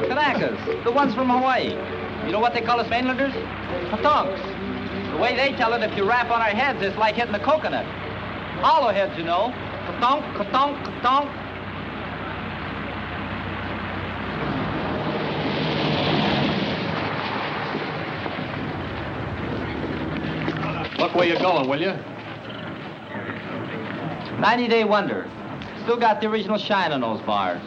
Kanakas, the ones from Hawaii. You know what they call us mainlanders? Patonks. The way they tell it, if you rap on our heads, it's like hitting a coconut. Hollow heads, you know. Katonk, katonk, katonk. Look where you're going, will you? 90-day wonder. Still got the original shine on those bars.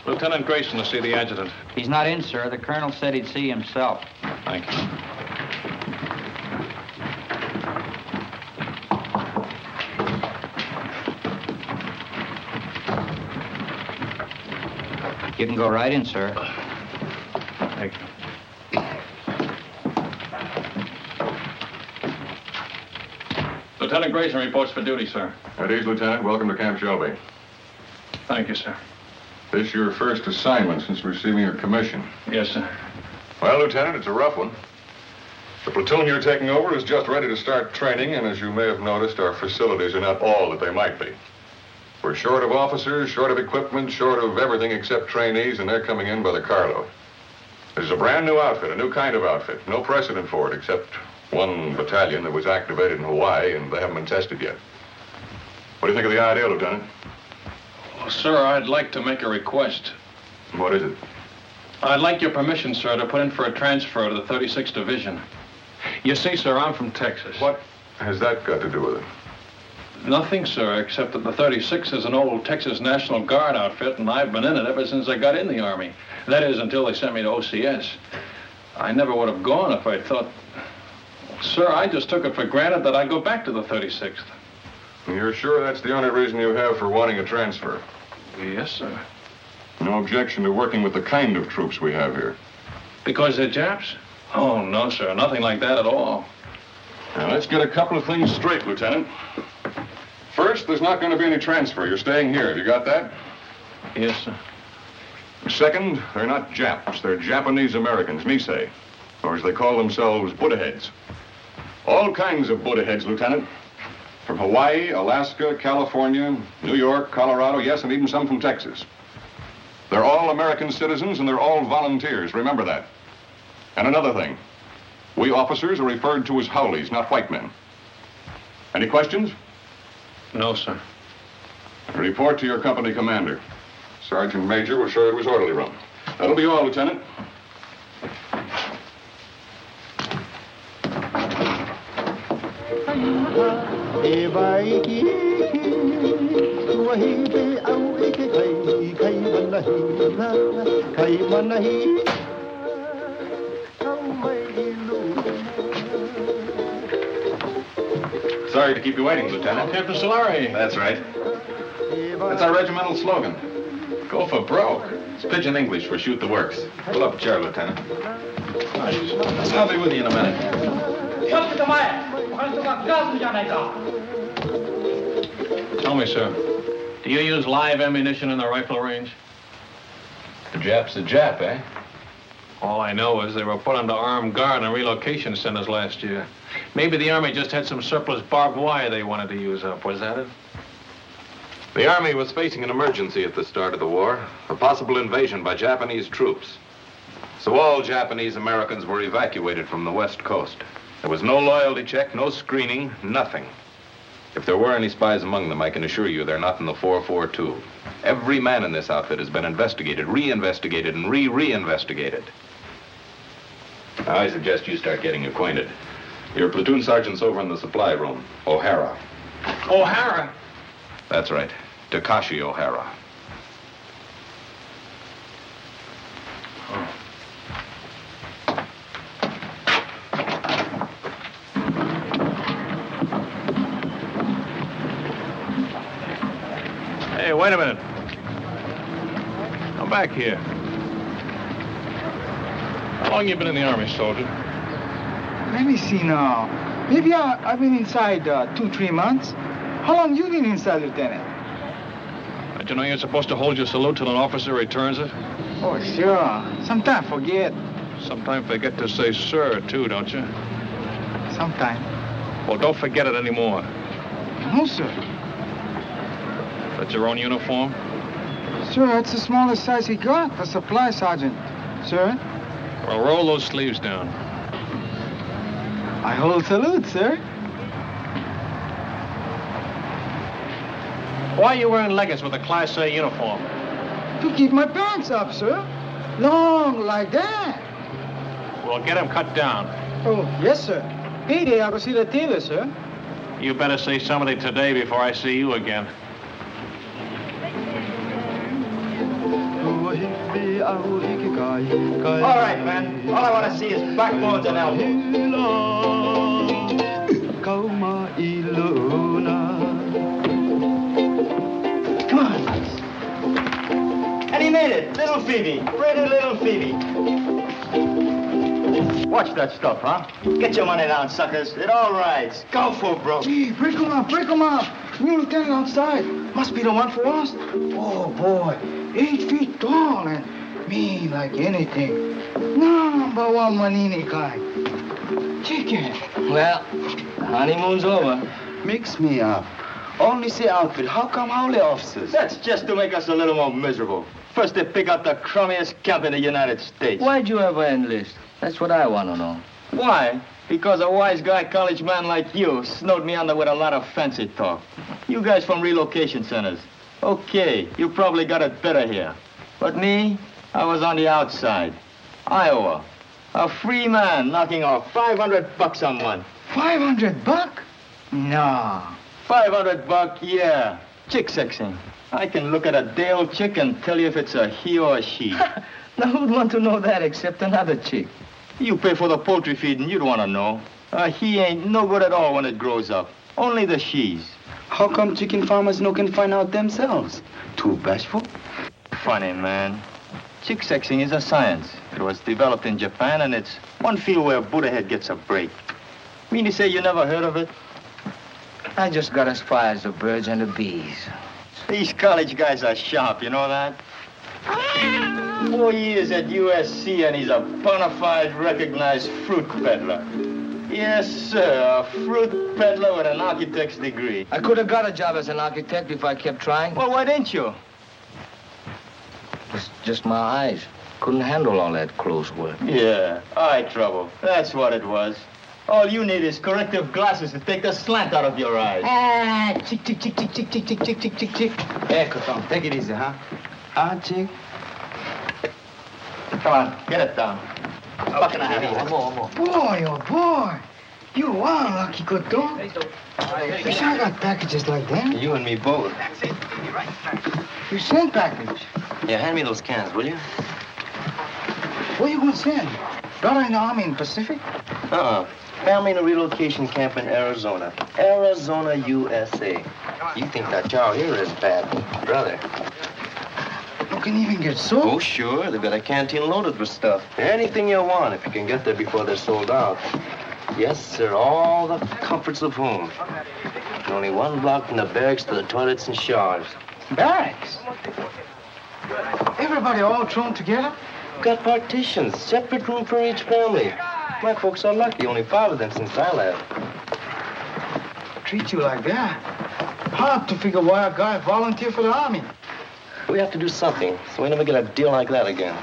Lieutenant Grayson to see the adjutant. He's not in, sir. The colonel said he'd see himself. Thank you. You can go right in, sir. Thank you. Lieutenant Grayson reports for duty, sir. At ease, Lieutenant. Welcome to Camp Shelby. Thank you, sir. This your first assignment since receiving your commission? Yes, sir. Well, Lieutenant, it's a rough one. The platoon you're taking over is just ready to start training, and as you may have noticed, our facilities are not all that they might be. We're short of officers, short of equipment, short of everything except trainees, and they're coming in by the carload. This is a brand new outfit, a new kind of outfit. No precedent for it, except one battalion that was activated in Hawaii, and they haven't been tested yet. What do you think of the idea, Lieutenant? Well, sir, I'd like to make a request. What is it? I'd like your permission, sir, to put in for a transfer to the 36th Division. You see, sir, I'm from Texas. What has that got to do with it? Nothing, sir, except that the 36th is an old Texas National Guard outfit, and I've been in it ever since I got in the Army. That is, until they sent me to OCS. I never would have gone if I'd thought... Sir, I just took it for granted that I'd go back to the 36th. You're sure that's the only reason you have for wanting a transfer? Yes, sir. No objection to working with the kind of troops we have here? Because they're Japs? Oh, no, sir. Nothing like that at all. Now, let's get a couple of things straight, Lieutenant. First, there's not going to be any transfer. You're staying here. Have you got that? Yes, sir. Second, they're not Japs. They're Japanese Americans, Nisei. Or as they call themselves, Buddha heads. All kinds of Buddha heads, Lieutenant. From Hawaii, Alaska, California, New York, Colorado, yes, and even some from Texas. They're all American citizens, and they're all volunteers. Remember that. And another thing. We officers are referred to as Howleys, not white men. Any questions? No, sir. Report to your company commander. Sergeant Major will show you to his orderly room. That'll be all, Lieutenant. Sorry to keep you waiting, Lieutenant. Captain Solari. That's right. That's our regimental slogan. Go for broke. It's pidgin English for shoot the works. Pull up a chair, Lieutenant. I'll be with you in a minute. Tell me, sir, do you use live ammunition in the rifle range? The Jap's a Jap, eh? All I know is they were put under armed guard in relocation centers last year. Maybe the Army just had some surplus barbed wire they wanted to use up. Was that it? The Army was facing an emergency at the start of the war, a possible invasion by Japanese troops. So all Japanese Americans were evacuated from the West Coast. There was no loyalty check, no screening, nothing. If there were any spies among them, I can assure you they're not in the 442. Every man in this outfit has been investigated, re-investigated, and re-investigated. Now, I suggest you start getting acquainted. Your platoon sergeant's over in the supply room, O'Hara. O'Hara? That's right, Takashi O'Hara. Hey, wait a minute. back here. How long you been in the Army, soldier? Let me see now. Maybe I've been inside 2-3 months. How long you been inside, Lieutenant? Don't you know you're supposed to hold your salute till an officer returns it? Oh, sure. Sometime forget. Sometimes forget to say sir, too, don't you? Sometime. Well, don't forget it anymore. No, sir. That's your own uniform? Sir, it's the smallest size he got for supply sergeant. Sir? Well, roll those sleeves down. I hold salute, sir. Why are you wearing leggings with a Class A uniform? To keep my pants up, sir. Long like that. Well, get them cut down. Oh, yes, sir. Payday, I'll go see the tailor, sir. You better say something today before I see you again. All right, man. All I want to see is backbones and elbows. Come on. And he made it. Little Phoebe. Pretty little Phoebe. Watch that stuff, huh? Get your money down, suckers. It all rides. Go for it, bro. Gee, break him up, break him up. New lieutenant outside. Must be the one for us. Oh, boy. 8 feet tall and mean like anything. Number one Manini kind. Chicken. Well, honeymoon's over. Mix me up. Only say outfit. How come howley officers? That's just to make us a little more miserable. First they pick out the crummiest camp in the United States. Why'd you ever enlist? That's what I want to know. Why? Because a wise guy college man like you snowed me under with a lot of fancy talk. You guys from relocation centers. Okay, you probably got it better here. But me, I was on the outside. Iowa. A free man knocking off $500 on one. $500? Nah. $500, yeah. Chick sexing. I can look at a day-old chick and tell you if it's a he or a she. Now, who'd want to know that except another chick? You pay for the poultry feed and you'd want to know. A he ain't no good at all when it grows up. Only the she's. How come chicken farmers no can find out themselves? Too bashful? Funny, man. Chick sexing is a science. It was developed in Japan, and it's one field where Buddha head gets a break. Mean to say you never heard of it? I just got as far as the birds and the bees. These college guys are sharp, you know that? 4 years at USC, and he's a bona fide recognized fruit peddler. Yes, sir, a fruit peddler with an architect's degree. I could have got a job as an architect if I kept trying. Well, why didn't you? It's just my eyes. Couldn't handle all that close work. Yeah, eye trouble. That's what it was. All you need is corrective glasses to take the slant out of your eyes. Ah, chick, chick, chick, chick, chick, chick, chick, chick, chick, chick, chick. Hey, Coton, take it easy, huh? Chick. Come on, get it down. Buck and a half. One more. Boy, oh, boy. You are lucky, good dog. Wish I got packages like that. You and me both. You send package. Yeah, hand me those cans, will you? Where you gonna send? Brother in the Army in Pacific? Family in a relocation camp in Arizona. Arizona, USA. You think that chow here is bad, brother. You can even get soap. Oh, sure. They've got a canteen loaded with stuff. Anything you want if you can get there before they're sold out. Yes, sir. All the comforts of home. And only one block from the barracks to the toilets and showers. Barracks? Everybody all thrown together? Got partitions. Separate room for each family. My folks are lucky. Only 5 of them since I left. Treat you like that? Hard to figure why a guy volunteered for the Army. We have to do something so we never get a deal like that again.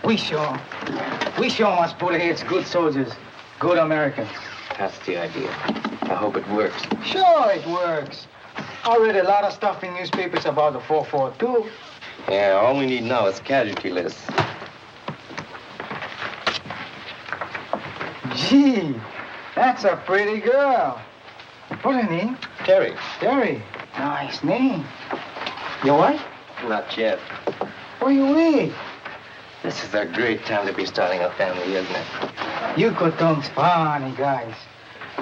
We sure must put heads good soldiers, good Americans. That's the idea. I hope it works. Sure it works. I read a lot of stuff in newspapers about the 442. Yeah, all we need now is casualty lists. Gee, that's a pretty girl. What's her name? Terry. Terry. Nice name. Your wife? Not yet. Where you with? This is a great time to be starting a family, isn't it? You Coton's funny guys.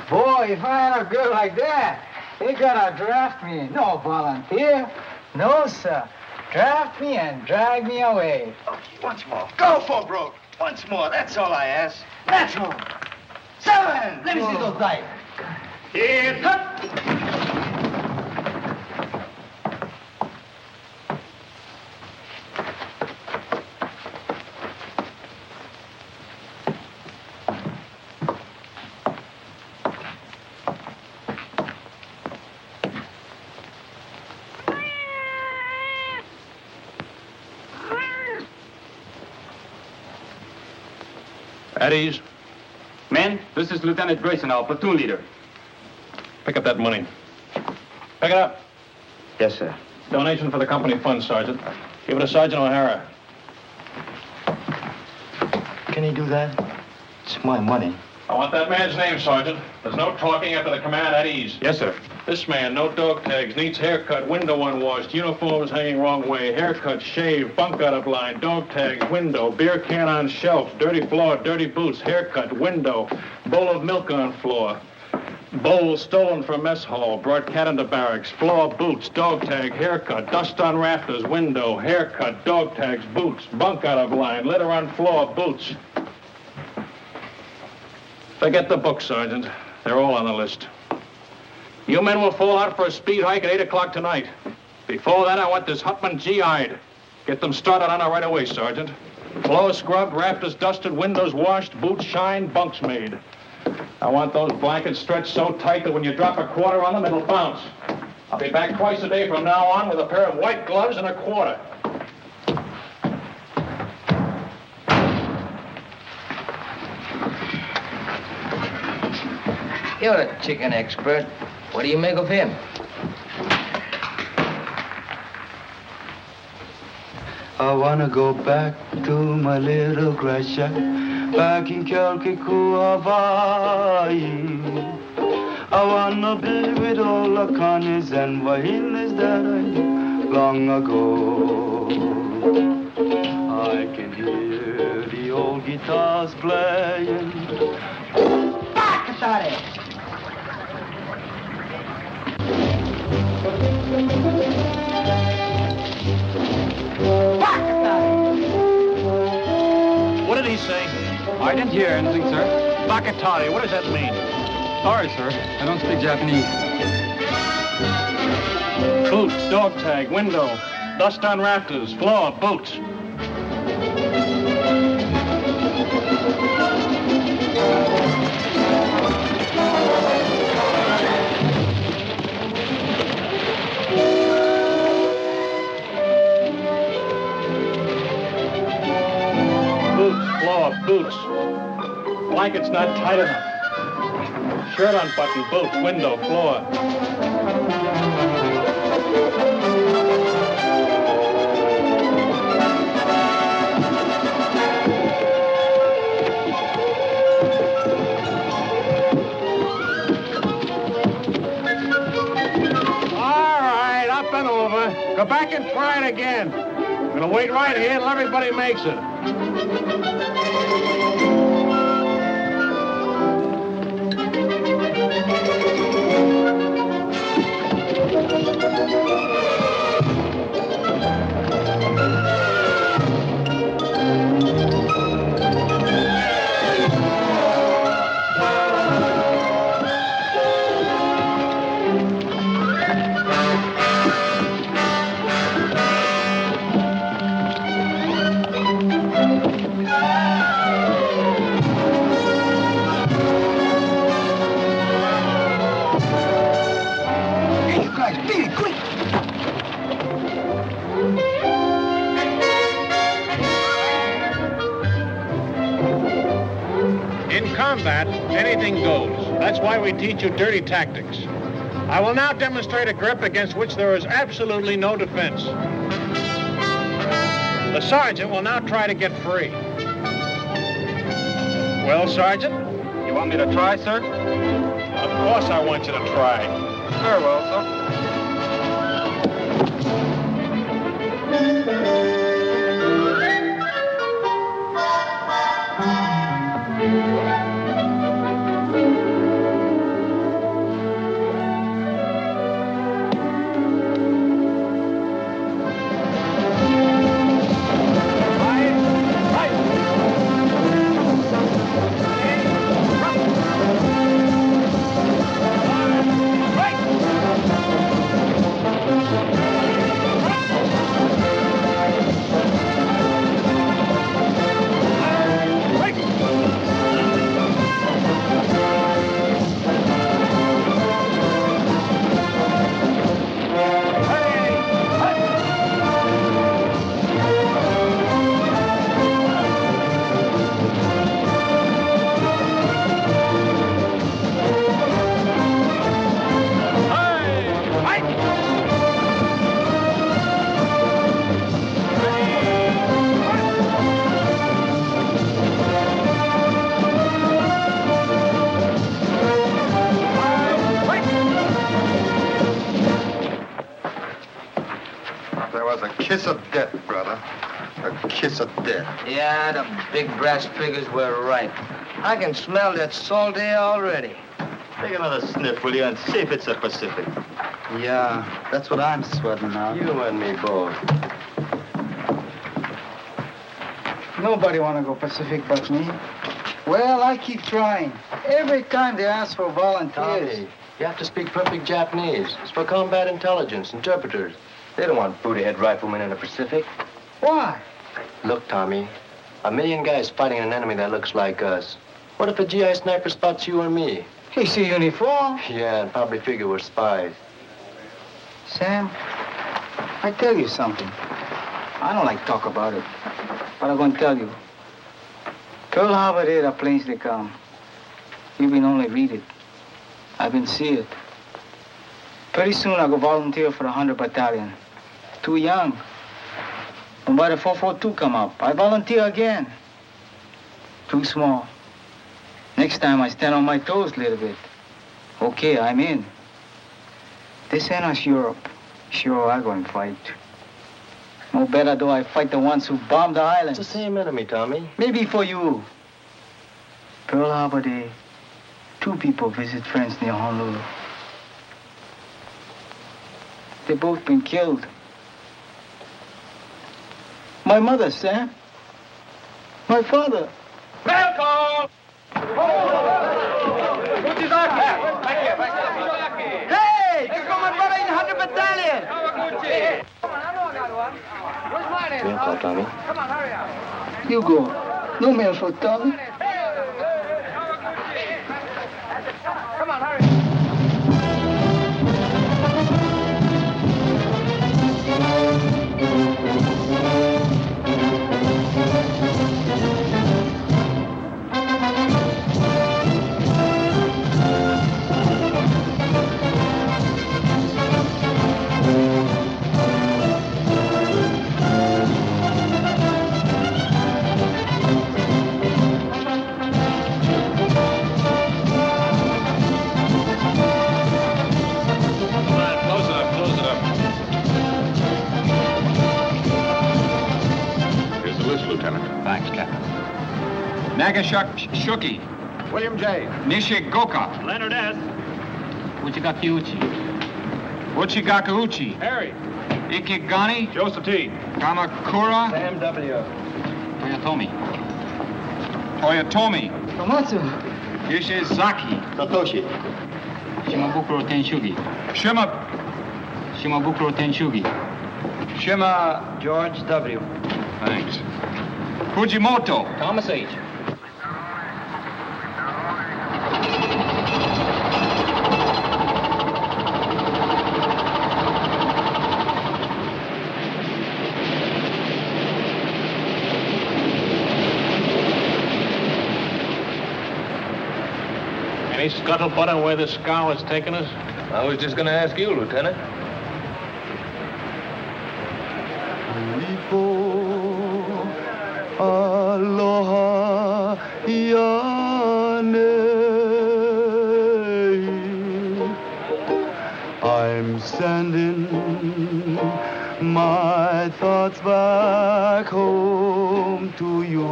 Boy, if I had a girl like that, they gotta draft me. No volunteer. No, sir. Draft me and drag me away. Okay, once more. Go for broke. Once more. That's all I ask. Metro. 7. Let me see those dice. Here, cut. At ease. Men, this is Lieutenant Grayson, our platoon leader. Pick up that money. Pick it up. Yes, sir. Donation for the company fund, Sergeant. Give it to Sergeant O'Hara. Can he do that? It's my money. I want that man's name, Sergeant. There's no talking after the command at ease. Yes, sir. This man, no dog tags, needs haircut, window unwashed, uniforms hanging wrong way, haircut, shave, bunk out of line, dog tags, window, beer can on shelf, dirty floor, dirty boots, haircut, window, bowl of milk on floor, bowl stolen from mess hall, brought cat into barracks, floor, boots, dog tag, haircut, dust on rafters, window, haircut, dog tags, boots, bunk out of line, litter on floor, boots. Forget the book, Sergeant. They're all on the list. You men will fall out for a speed hike at 8 o'clock tonight. Before that, I want this Hutman GI'd. Get them started on it right away, Sergeant. Floor scrubbed, rafters dusted, windows washed, boots shined, bunks made. I want those blankets stretched so tight that when you drop a quarter on them, it'll bounce. I'll be back twice a day from now on with a pair of white gloves and a quarter. You're a chicken expert. What do you make of him? I wanna go back to my little grass shack back in Calcutta, Hawaii. I wanna be with all the Connies and Wahinas that I knew long ago. I can hear the old guitars playing. Back at it. What did he say? I didn't hear anything, sir. Bakatari, what does that mean? Sorry, sir. I don't speak Japanese. Boots, dog tag, window, dust on rafters, floor, boots. Boots. Blanket's not tight enough. Shirt unbuttoned, boots, window, floor. All right, up and over. Go back and try it again. I'm gonna wait right here until everybody makes it. Combat, anything goes. That's why we teach you dirty tactics. I will now demonstrate a grip against which there is absolutely no defense. The sergeant will now try to get free. Well, Sergeant? You want me to try, sir? Of course I want you to try. Very well, sir. of death, brother. A kiss of death. Yeah, the big brass figures were right. I can smell that salt air already. Take another sniff, will you, and see if it's the Pacific. Yeah, that's what I'm sweating out. You and me both. Nobody want to go Pacific but me. Well, I keep trying. Every time they ask for volunteers. Tommy, you have to speak perfect Japanese. It's for combat intelligence, interpreters. They don't want booty-head riflemen in the Pacific. Why? Look, Tommy, 1 million guys fighting an enemy that looks like us. What if a GI sniper spots you or me? He see uniform. Yeah, and probably figure we're spies. Sam, I tell you something. I don't like talk about it, but I'm going to tell you. Pearl Harbor there, the planes they come. You been only read it. I've been see it. Pretty soon I'll go volunteer for the 100 Battalion. Too young. And by the 442 come up, I volunteer again. Too small. Next time I stand on my toes a little bit. Okay, I'm in. This ain't us Europe. Sure, I go and fight. No better do I fight the ones who bombed the islands. It's the same enemy, Tommy. Maybe for you. Pearl Harbor Day, 2 people visit friends near Honolulu. They both been killed. My mother, Sam. My father. Welcome! Hey! Here come my brother in the 100 Battalion! Mail call, Tommy. You go. No mail for Tommy. Nagashuki. William J. Nishigoka. Leonard S. Uchigakiuchi. Uchigakuuchi. Harry. Ikigani. Joseph T. Kamakura. Sam W. Toyotomi. Toyotomi. Tomatsu. Ishizaki. Satoshi. Shimabukuro Tenshugi. Shimabukuro Tenshugi. Shima. George W. Thanks. Fujimoto. Thomas H. Any scuttlebutt on where this scow has taken us? I was just going to ask you, Lieutenant. Aloha Yane. I'm sending my thoughts back home to you.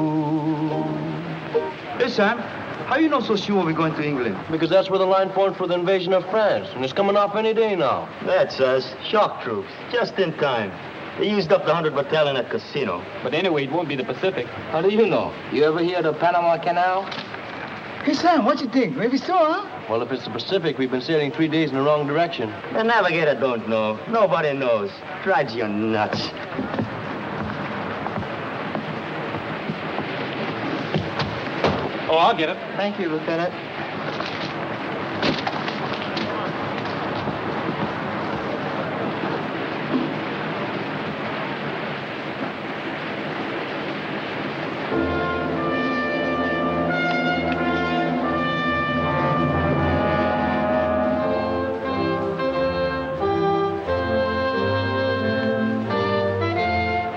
Hey, Sam. How you know so sure we're going to England? Because that's where the line formed for the invasion of France, and it's coming off any day now. That's us. Shock troops. Just in time. They used up the 100 Battalion at Casino. But anyway, it won't be the Pacific. How do you know? You ever hear of the Panama Canal? Hey, Sam, what you think? Maybe so, huh? Well, if it's the Pacific, we've been sailing 3 days in the wrong direction. The navigator don't know. Nobody knows. Drives you nuts. Oh, I'll get it. Thank you, Lieutenant.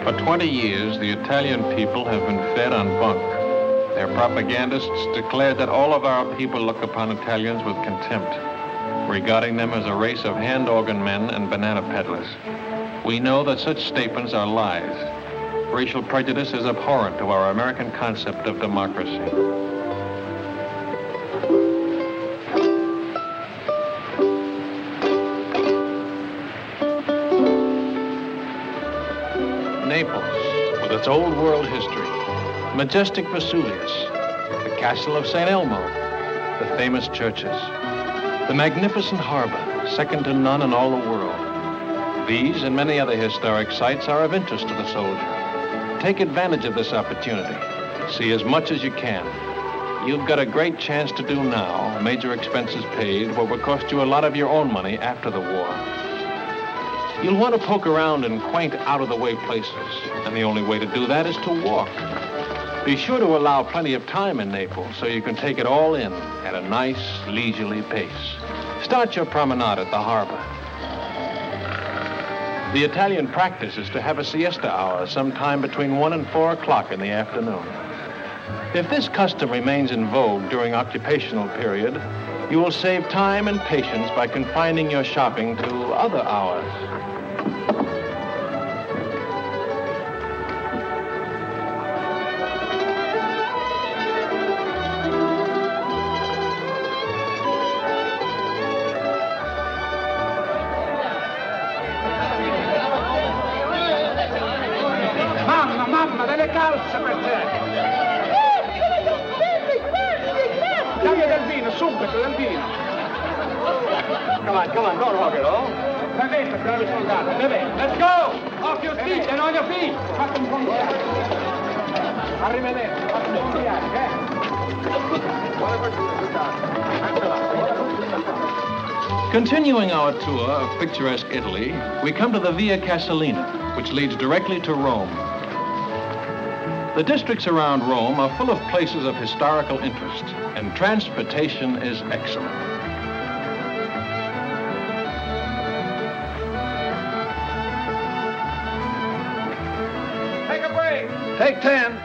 For 20 years, the Italian people have been fed on bunk. Their propagandists declared that all of our people look upon Italians with contempt, regarding them as a race of hand organ men and banana peddlers. We know that such statements are lies. Racial prejudice is abhorrent to our American concept of democracy. Naples, with its old world history, majestic Vesuvius, the castle of St. Elmo, the famous churches, the magnificent harbor, second to none in all the world. These and many other historic sites are of interest to the soldier. Take advantage of this opportunity. See as much as you can. You've got a great chance to do now, major expenses paid, what will cost you a lot of your own money after the war. You'll want to poke around in quaint, out-of-the-way places, and the only way to do that is to walk. Be sure to allow plenty of time in Naples so you can take it all in at a nice, leisurely pace. Start your promenade at the harbor. The Italian practice is to have a siesta hour sometime between 1 and 4 o'clock in the afternoon. If this custom remains in vogue during occupational period, you will save time and patience by confining your shopping to other hours. Mamma, delle calze per te! Dammi del vino, subito, del vino! Come on, go, Rogero. Bevete, bravi soldati, bevete. Let's go! Off your feet and on your feet! Fate un buon viaggio. Arrivederci, fate un buon viaggio, Continuing our tour of picturesque Italy, we come to the Via Casalina, which leads directly to Rome. The districts around Rome are full of places of historical interest, and transportation is excellent. Take a break! Take 10.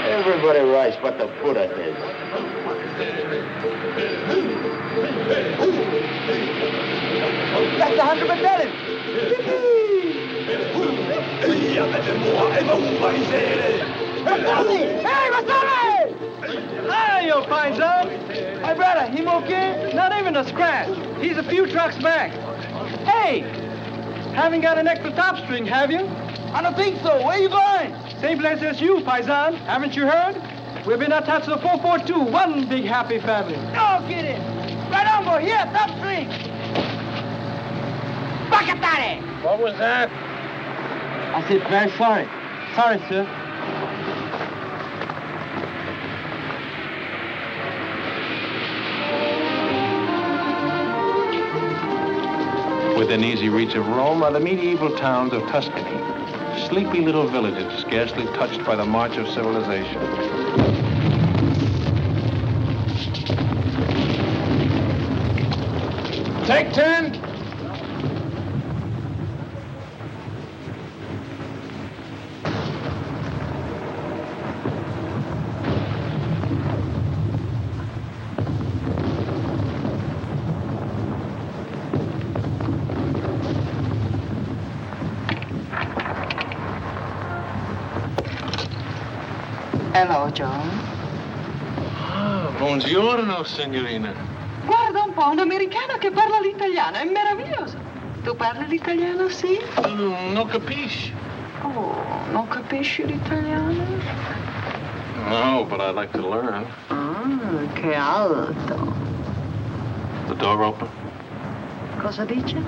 Everybody writes what the Buddha did. That's 100 battalion! Hey, Vasari! Hey, you fine son. My brother, him okay? Not even a scratch. He's a few trucks back. Hey, haven't got an extra top string, have you? I don't think so. Where you going? Same place as you, paisan. Haven't you heard? We've been attached to the 442, one big happy family. No kidding. Right on, boy. Here, top string. Bacatare! What was that? I said, very sorry. Sorry, sir. Within easy reach of Rome are the medieval towns of Tuscany, sleepy little villages scarcely touched by the march of civilization. Take 10. Hello, John. Ah, buongiorno, signorina. Guarda un po', un americano che parla l'italiano, è meraviglioso. Tu parli l'italiano, sì? Non capisci. Oh, non capisci l'italiano? No, but I'd like to learn. Ah, che alto. The door open? Cosa dice?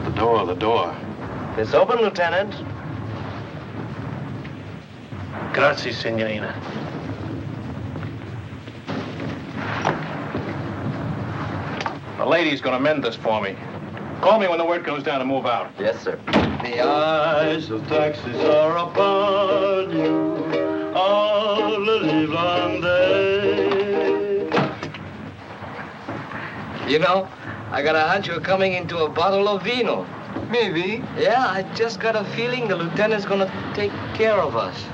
The door. It's open, Lieutenant. Grazie, signorina. The lady's gonna mend this for me. Call me when the word goes down to move out. Yes, sir. The eyes of taxis are upon you all the livelong day. You know, I got a hunch you're coming into a bottle of vino. Maybe. Yeah, I just got a feeling the lieutenant's gonna take care of us.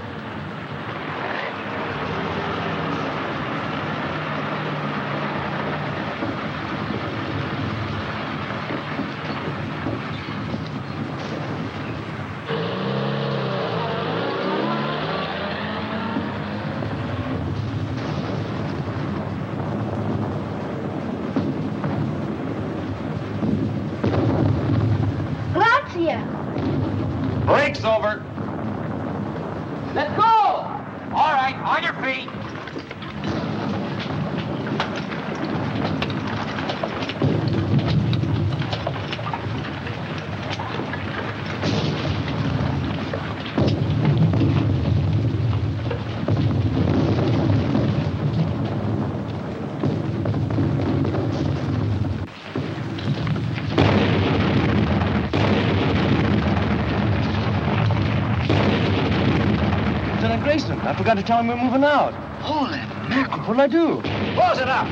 forgot to tell him we're moving out. Holy mackerel. What'll I do? Close it up.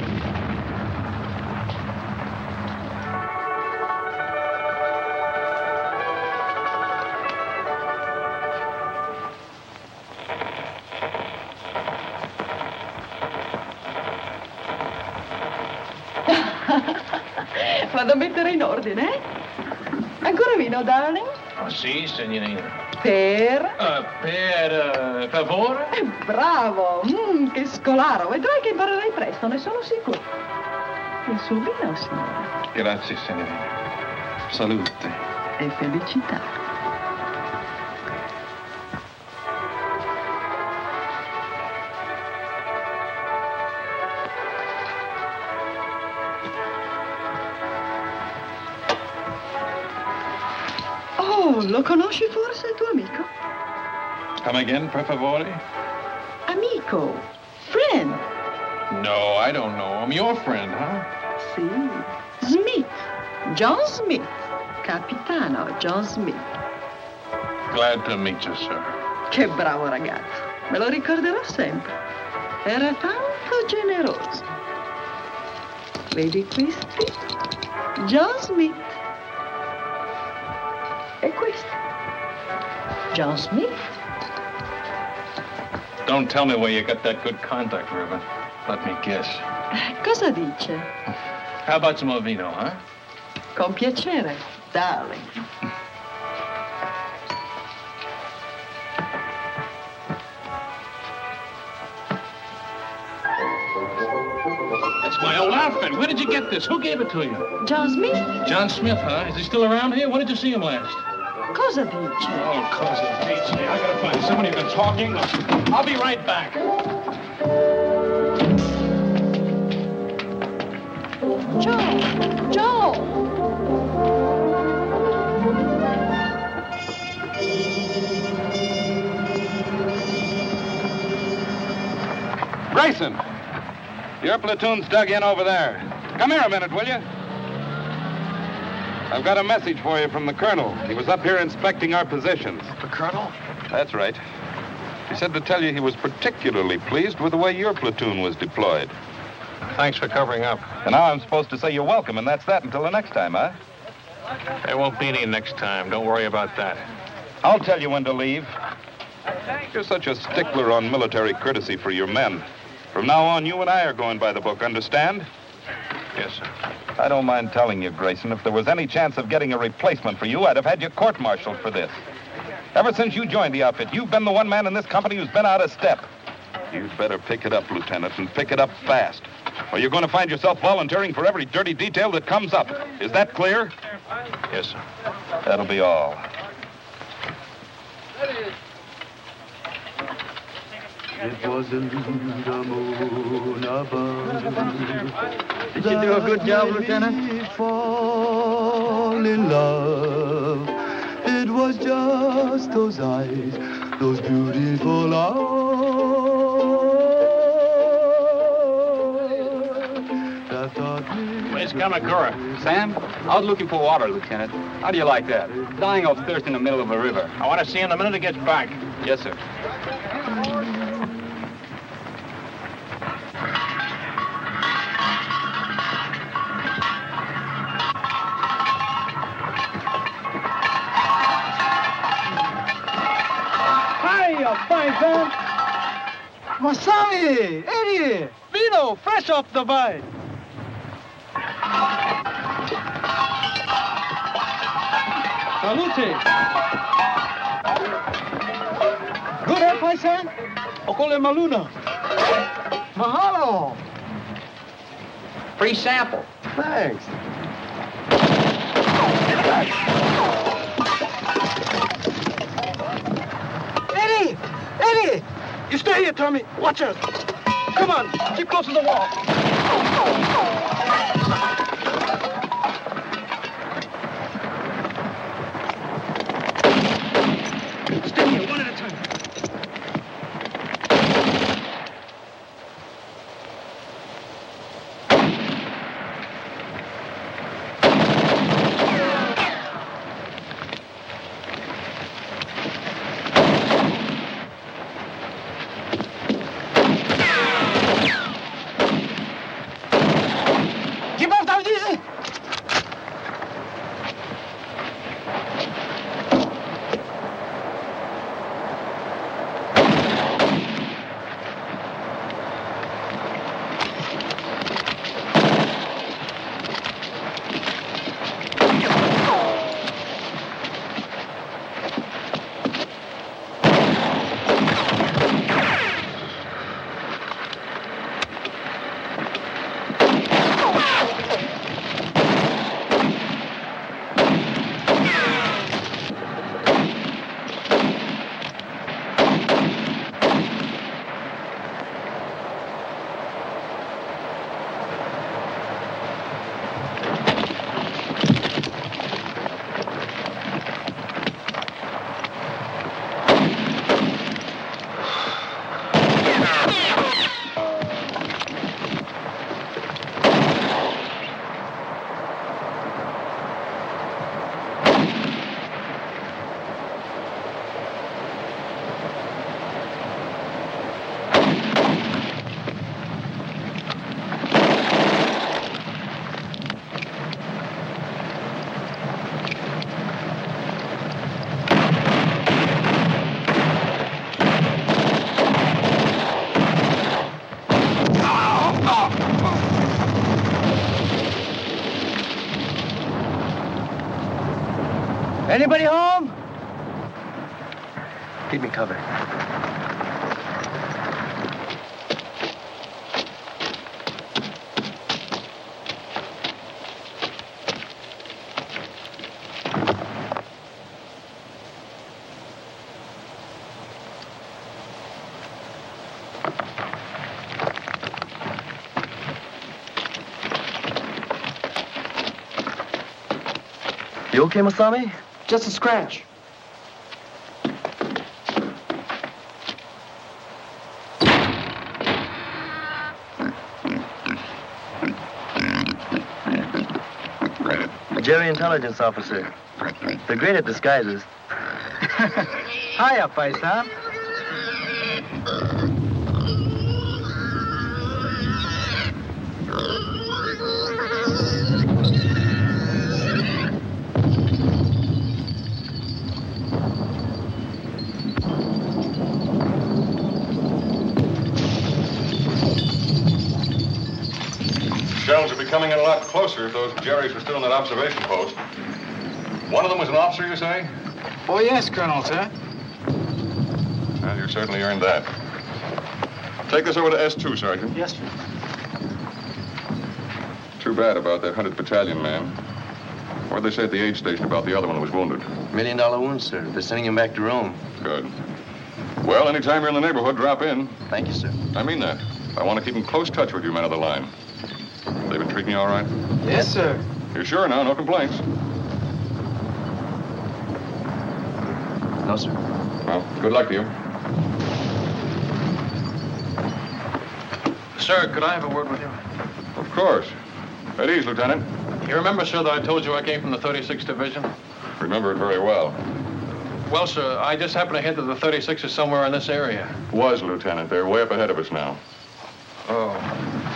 Vado a mettere in ordine, eh? Ancora vino, darling? Oh, sì, signorina. Per? Favore? Bravo, che scolaro. Vedrai che imparerai presto, ne sono sicuro. Il suo vino, signore. Grazie, signorina. Salute. E felicità. Oh, lo conosci forse, il tuo amico? Come again, per favore? Amico, friend. No, I don't know him. Your friend, huh? Sì. Smith, John Smith. Capitano John Smith. Glad to meet you, sir. Che bravo ragazzo. Me lo ricorderò sempre. Era tanto generoso. Vedi questi? John Smith. E questo? John Smith. Don't tell me where you got that good contact ribbon. Let me guess. Cosa dice? How about some more vino, huh? Con piacere, darling. That's my old outfit. Where did you get this? Who gave it to you? John Smith? John Smith, huh? Is he still around here? When did you see him last? Cosa dice? Oh, cosa dice. I gotta find somebody who's been talking. I'll be right back. Joe! Grayson, your platoon's dug in over there. Come here a minute, will you? I've got a message for you from the colonel. He was up here inspecting our positions. The colonel? That's right. He said to tell you he was particularly pleased with the way your platoon was deployed. Thanks for covering up. And now I'm supposed to say you're welcome, and that's that until the next time, huh? There won't be any next time. Don't worry about that. I'll tell you when to leave. You're such a stickler on military courtesy for your men. From now on, you and I are going by the book, understand? Yes, sir. I don't mind telling you, Grayson, if there was any chance of getting a replacement for you, I'd have had you court-martialed for this. Ever since you joined the outfit, you've been the one man in this company who's been out of step. You'd better pick it up, Lieutenant, and pick it up fast. Or you're going to find yourself volunteering for every dirty detail that comes up. Is that clear? Yes, sir. That'll be all. It wasn't the moon above. Did you do a good job, Lieutenant? Fall in love. It was just those eyes, those beautiful eyes that taught me. Where's Kamakura? Sam, out looking for water, Lieutenant. How do you like that? Dying of thirst in the middle of a river. I want to see him the minute he gets back. Yes, sir. Fine, Sam. Masami, Eddie, Vino, fresh off the vine. Salute. Good, eh, Paisan? Okole Maluna. Mahalo. Free sample. Thanks. Eddie! Eddie! You stay here, Tommy. Watch us. Come on, keep close to the wall. Stay here, one at a time. Anybody home? Keep me covered. You okay, Masami? Just a scratch. Jerry, intelligence officer. They're great at disguises. Hiya, Paisan. Shells would be coming in a lot closer if those Jerrys were still in that observation post. One of them was an officer, you say? Oh, yes, Colonel, sir. Well, you certainly earned that. Take this over to S2, Sergeant. Yes, sir. Too bad about that 100th Battalion man. What'd they say at the aid station about the other one who was wounded? $1 million wound, sir. They're sending him back to Rome. Good. Well, anytime you're in the neighborhood, drop in. Thank you, sir. I mean that. I want to keep in close touch with you men of the line. They've been treating you all right? Yes, sir. You sure now? No complaints? No, sir. Well, good luck to you. Sir, could I have a word with you? Of course. At ease, Lieutenant. You remember, sir, that I told you I came from the 36th Division? Remember it very well. Well, sir, I just happened to hear that the 36th is somewhere in this area. Was, Lieutenant. They're way up ahead of us now.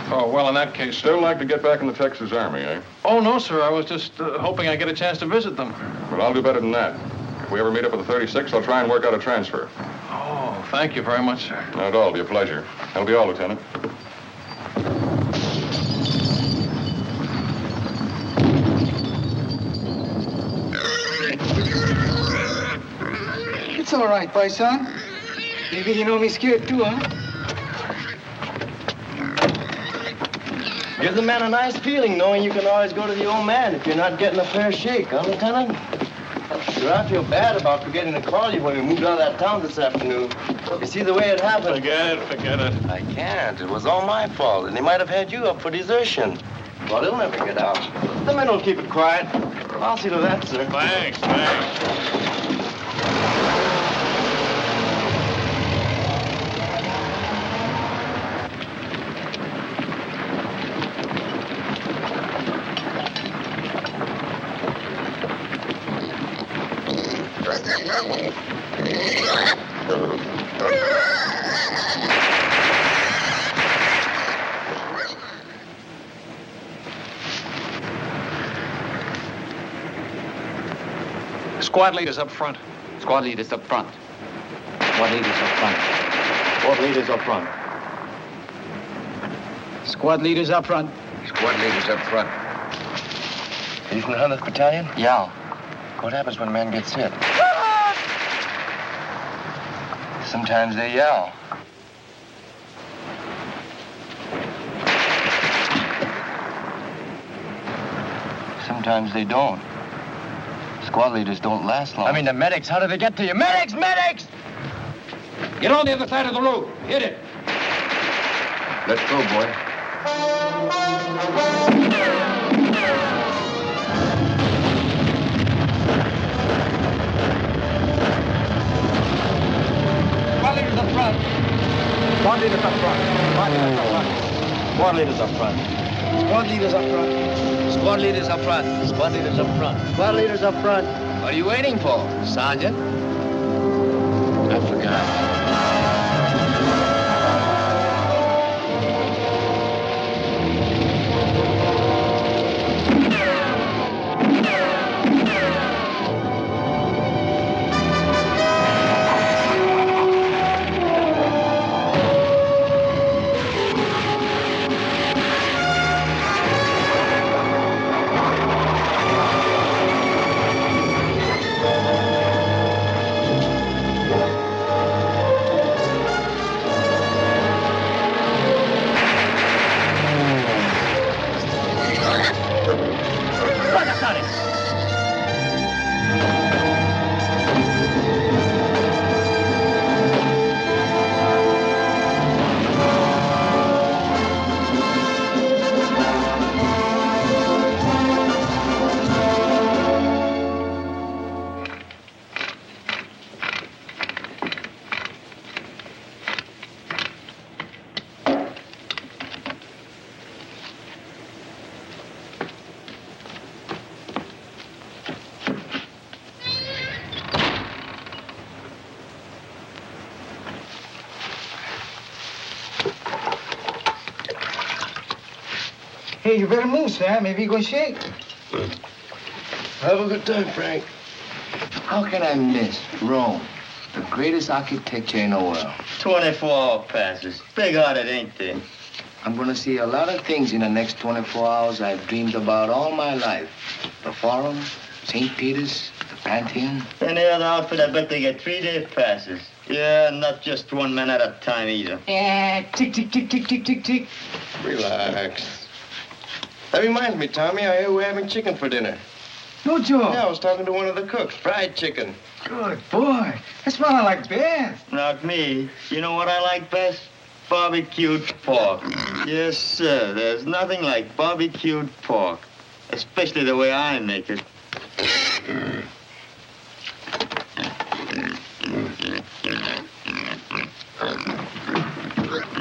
Oh, well, in that case... Still like to get back in the Texas Army, eh? Oh, no, sir. I was just hoping I'd get a chance to visit them. Well, I'll do better than that. If we ever meet up with the 36th, I'll try and work out a transfer. Oh, thank you very much, sir. Not at all. It'll be a pleasure. That'll be all, Lieutenant. It's all right, Paisan. Maybe you know me scared too, huh? Gives the man a nice feeling knowing you can always go to the old man if you're not getting a fair shake, huh, Lieutenant? Sure, I feel bad about forgetting to call you when we moved out of that town this afternoon. You see the way it happened? Forget it. I can't. It was all my fault, and they might have had you up for desertion. Well, they'll never get out. The men will keep it quiet. I'll see to that, sir. Thanks. Squad leaders up front. Squad leaders up front. Squad leaders up front. Squad leaders up front. Squad leaders up front. Squad leaders up front. Are you from the 100th Battalion? Yeah. What happens when a man gets hit? Sometimes they yell. Sometimes they don't. Squad leaders don't last long. I mean, the medics. How do they get to you? Medics! Medics! Get on the other side of the road. Hit it. Let's go, boy. Squad leaders up front. Squad leaders up front. Squad leaders up front. Squad leaders up front. Squad leaders up front. Squad leaders up front. Squad leaders up front. What are you waiting for, Sergeant? I forgot. Hey, you better move, Sam. Maybe you're gonna shake. Have a good time, Frank. How can I miss Rome, the greatest architecture in the world? 24-hour passes. Big-hearted, ain't they? I'm gonna see a lot of things in the next 24 hours I've dreamed about all my life. The Forum, St. Peter's, the Pantheon. Any other outfit, I bet they get 3-day passes. Yeah, not just one man at a time either. Yeah, tick, tick, tick, tick, tick, tick, tick. Relax. That reminds me, Tommy, I hear we're having chicken for dinner. No joke. Yeah, I was talking to one of the cooks. Fried chicken. Good boy. That's what I like best. Not me. You know what I like best? Barbecued pork. Yes, sir. There's nothing like barbecued pork. Especially the way I make it.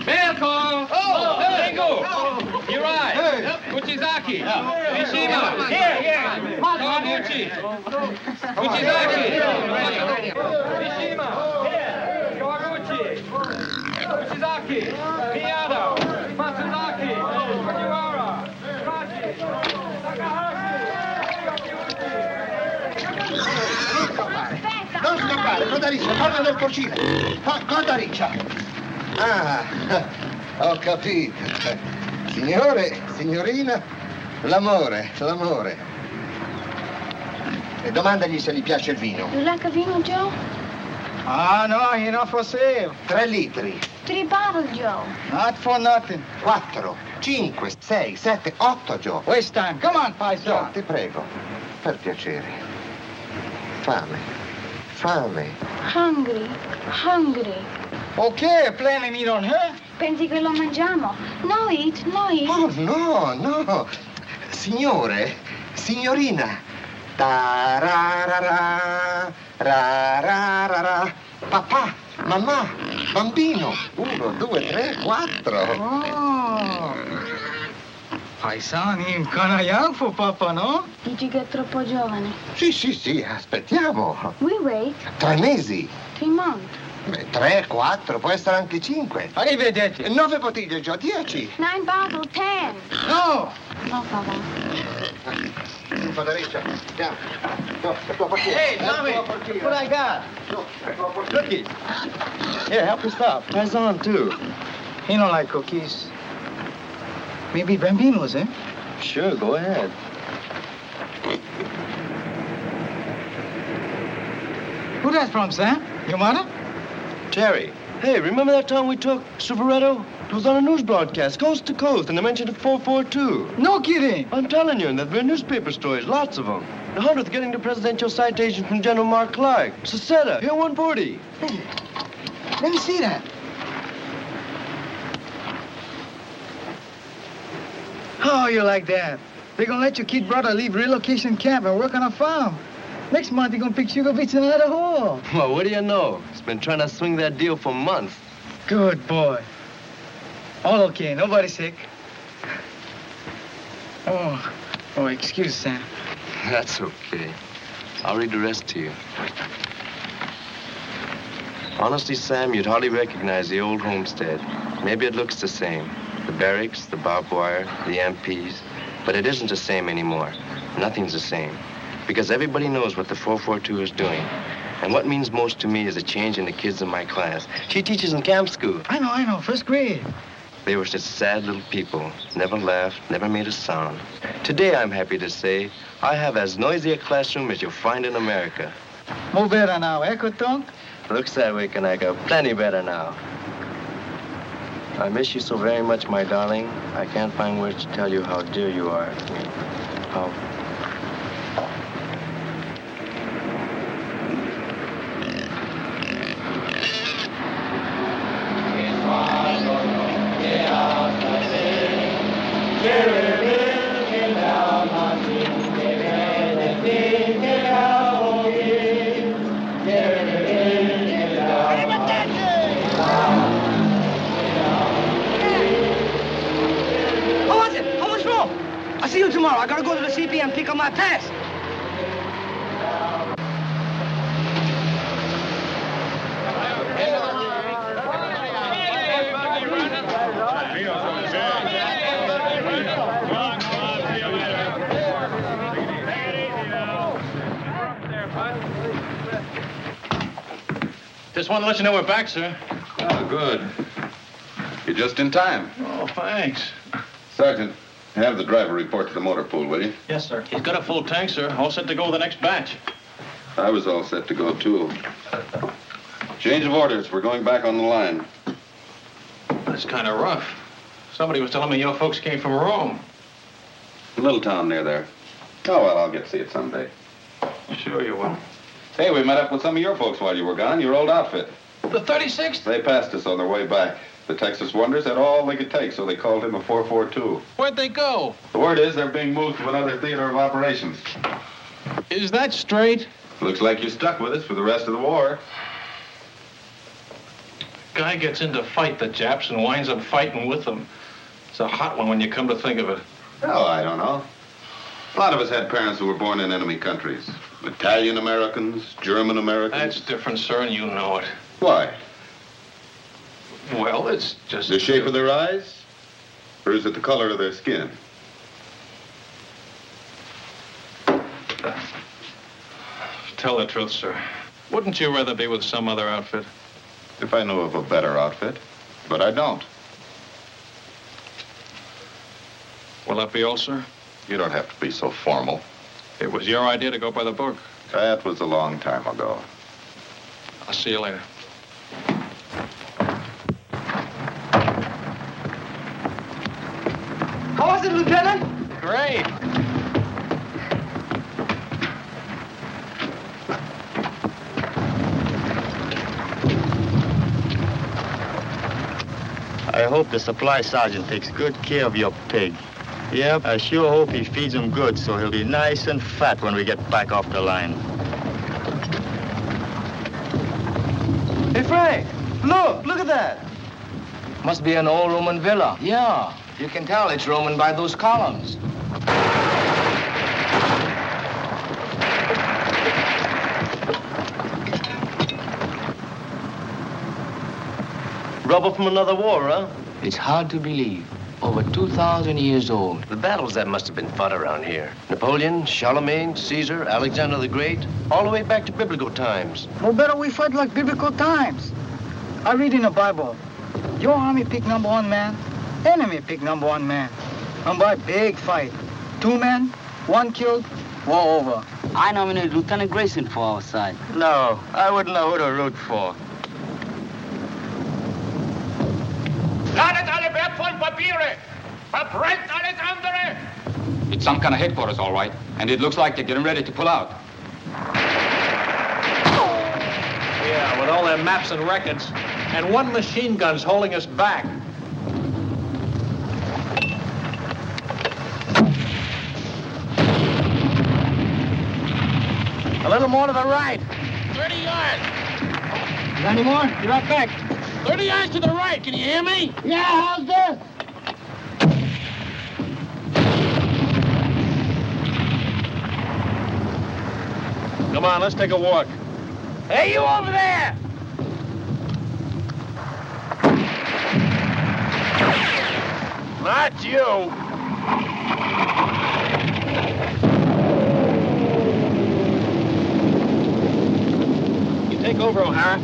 Welcome! Oh, Ringo! You're right. Kuchizaki. Mishima. Here. Kawaguchi. Kuchizaki. Mishima. Here. Kawaguchi. Kuchizaki. Miyano. Matsuzaki. Fujiwara. Kachi. Non scappare, coda riccia, parla del porcino. Coda riccia. Ah, ho capito. Signore, signorina, l'amore. E domandagli se gli piace il vino. You like a vino, Joe? Ah, no, you're not for sale. 3 litri. 3 bottles, Joe. Not for nothing. 4, 5, 6, 7, 8, Joe. Waste time. Come on, Joe, paisa. ti prego, per piacere. Fame. Hungry. Okay, plenty meat on her. Pensi che lo mangiamo? No eat. Oh, no. Signore, signorina. Tararara, rararara. Papà, mamma, bambino. 1, 2, 3, 4. Oh. Paisan, I'm kinda young for Papa, no? Dici che è troppo giovane. Sì, aspettiamo. We wait 3 mesi. 3 months. 3, 4, può essere anche 5. Arrivederci. 9 bottiglie, Joe, 10. 9 bottles, 10. No. No, Papa. Federica, andiamo. No, è tua portiera. Hey, Tommy, what I got? Cookies. Here, help yourself. Pass on, too. He don't like cookies. Maybe bambinos, eh? Sure, go ahead. Who that from, Sam? Your mother? Jerry. Hey, remember that time we took Superetto? It was on a news broadcast, coast to coast, and they mentioned a 442. No kidding. I'm telling you, and there've been newspaper stories, lots of them. The 100th getting the presidential citation from General Mark Clark. Seceta, here 140. Hey, let me see that. Oh, you like that? They're gonna let your kid brother leave relocation camp and work on a farm. Next month, you're gonna pick sugar beets in another hole. Well, what do you know? He's been trying to swing that deal for months. Good boy. All okay, nobody sick. Oh, excuse, Sam. That's okay. I'll read the rest to you. Honestly, Sam, you'd hardly recognize the old homestead. Maybe it looks the same. The barracks, the barbed wire, the MPs. But it isn't the same anymore. Nothing's the same. Because everybody knows what the 442 is doing. And what means most to me is a change in the kids in my class. She teaches in camp school. I know, 1st grade. They were such sad little people. Never laughed, never made a sound. Today, I'm happy to say, I have as noisy a classroom as you'll find in America. More better now, eh, Kutong? Looks that way, Kanaka. Plenty better now. I miss you so very much, my darling. I can't find words to tell you how dear you are to me. How... I'll see you tomorrow. I gotta go to the CP and pick up my pass. just wanted to let you know we're back, sir. Oh, good. You're just in time. Oh, thanks. Sergeant, have the driver report to the motor pool, will you? Yes, sir. He's got a full tank, sir. All set to go with the next batch. I was all set to go, too. Change of orders. We're going back on the line. That's kind of rough. Somebody was telling me your folks came from Rome. A little town near there. Oh, well, I'll get to see it someday. Sure you will. Hey, we met up with some of your folks while you were gone, your old outfit. The 36th? They passed us on their way back. The Texas Wonders had all they could take, so they called him a 442. Where'd they go? The word is they're being moved to another theater of operations. Is that straight? Looks like you're stuck with us for the rest of the war. Guy gets in to fight the Japs and winds up fighting with them. It's a hot one when you come to think of it. Oh, I don't know. A lot of us had parents who were born in enemy countries. Italian Americans, German Americans. That's different, sir, and you know it. Why? Well, it's just... The shape of their eyes? Or is it the color of their skin? Tell the truth, sir. Wouldn't you rather be with some other outfit? If I knew of a better outfit. But I don't. Will that be all, sir? You don't have to be so formal. It was your idea to go by the book. That was a long time ago. I'll see you later. How was it, Lieutenant? Great. I hope the supply sergeant takes good care of your pig. Yep, I sure hope he feeds him good so he'll be nice and fat when we get back off the line. Hey, Frank, look at that. Must be an old Roman villa. Yeah, you can tell it's Roman by those columns. Rubber from another war, huh? It's hard to believe. Over 2,000 years old. The battles that must have been fought around here. Napoleon, Charlemagne, Caesar, Alexander the Great, all the way back to biblical times. No better we fight like biblical times. I read in the Bible, your army pick number 1 man, enemy pick number 1 man. And by big fight, 2 men, 1 killed, war over. I nominated Lieutenant Grayson for our side. No, I wouldn't know who to root for. Ladet alle wertvollen Papiere! Verbrennt alles andere! It's some kind of headquarters, all right. And it looks like they're getting ready to pull out. Yeah, with all their maps and records. And 1 machine gun's holding us back. A little more to the right. 30 yards! Got any more? Be right back. 30 yards to the right, can you hear me? Yeah, how's this? Come on, let's take a walk. Hey, you over there! Not you! You take over, O'Hara.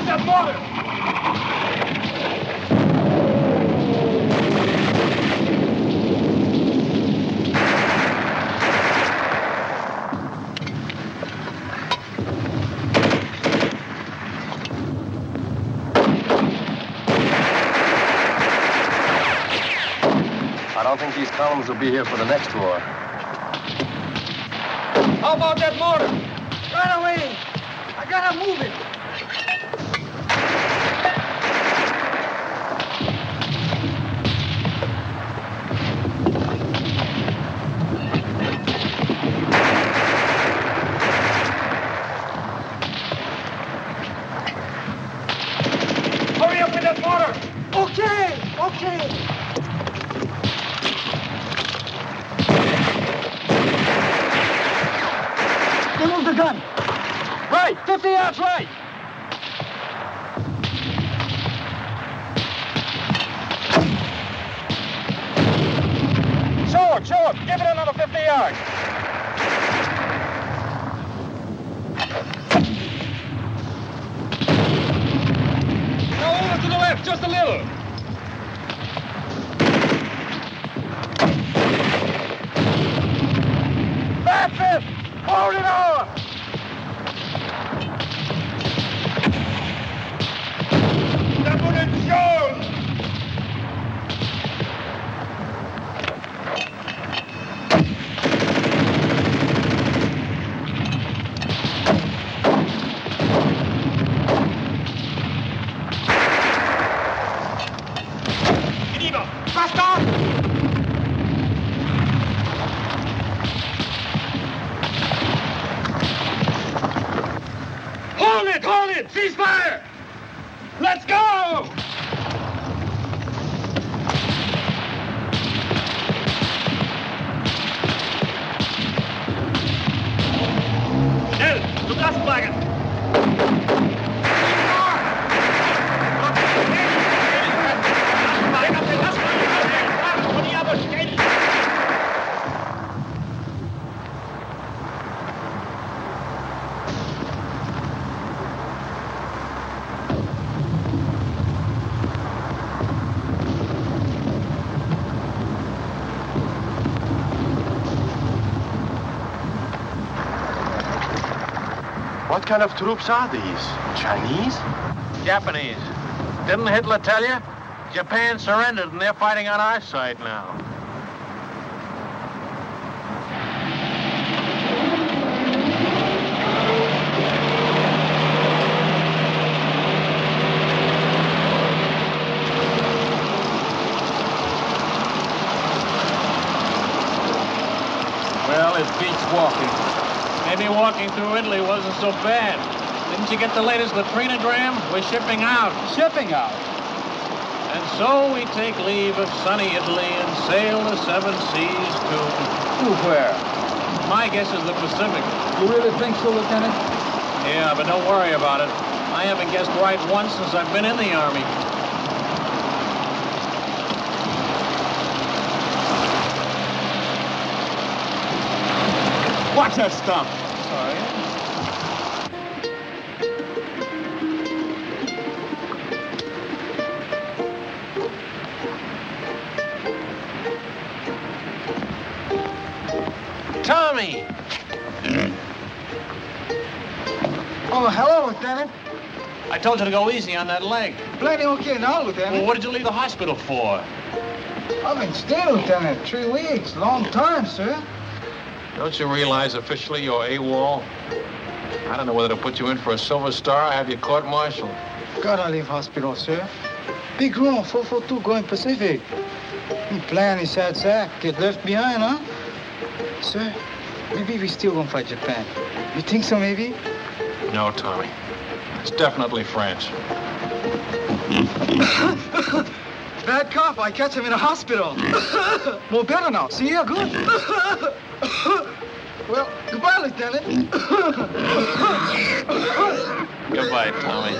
that mortar! I don't think these columns will be here for the next war. How about that mortar? Right away. I gotta move it. Hurry up with that mortar! Okay. Remove the gun. Right, 50 yards right! Show him! Give it another 50 yards! Now over to the left, just a little. That's it! Hold it on! Double it, shows! Hold it! Ceasefire! Let's go! Schnell, zum Lastwagen! What kind of troops are these? Chinese? Japanese. Didn't Hitler tell you? Japan surrendered and they're fighting on our side now. Well, it beats walking. Maybe walking through Italy wasn't so bad. Didn't you get the latest latrinogram? We're shipping out. Shipping out? And so we take leave of sunny Italy and sail the seven seas To where? my guess is the Pacific. You really think so, Lieutenant? Yeah, but don't worry about it. I haven't guessed right once since I've been in the Army. Watch that stump! Sorry. Tommy! Oh, hello, Lieutenant. I told you to go easy on that leg. Plenty okay now, Lieutenant. Well, what did you leave the hospital for? I've been staying, Lieutenant. 3 weeks. Long time, sir. Don't you realize officially you're AWOL? I don't know whether to put you in for a Silver Star or have you court-martialed. Gotta leave hospital, sir. Big room, 442 going Pacific. He plan his sad sack. Get left behind, huh? Sir, maybe we still gonna fight Japan. You think so, maybe? No, Tommy. It's definitely France. Bad cop. I catch him in a hospital. More better now. See, you're good. Well, goodbye, Lieutenant. Goodbye, Tommy.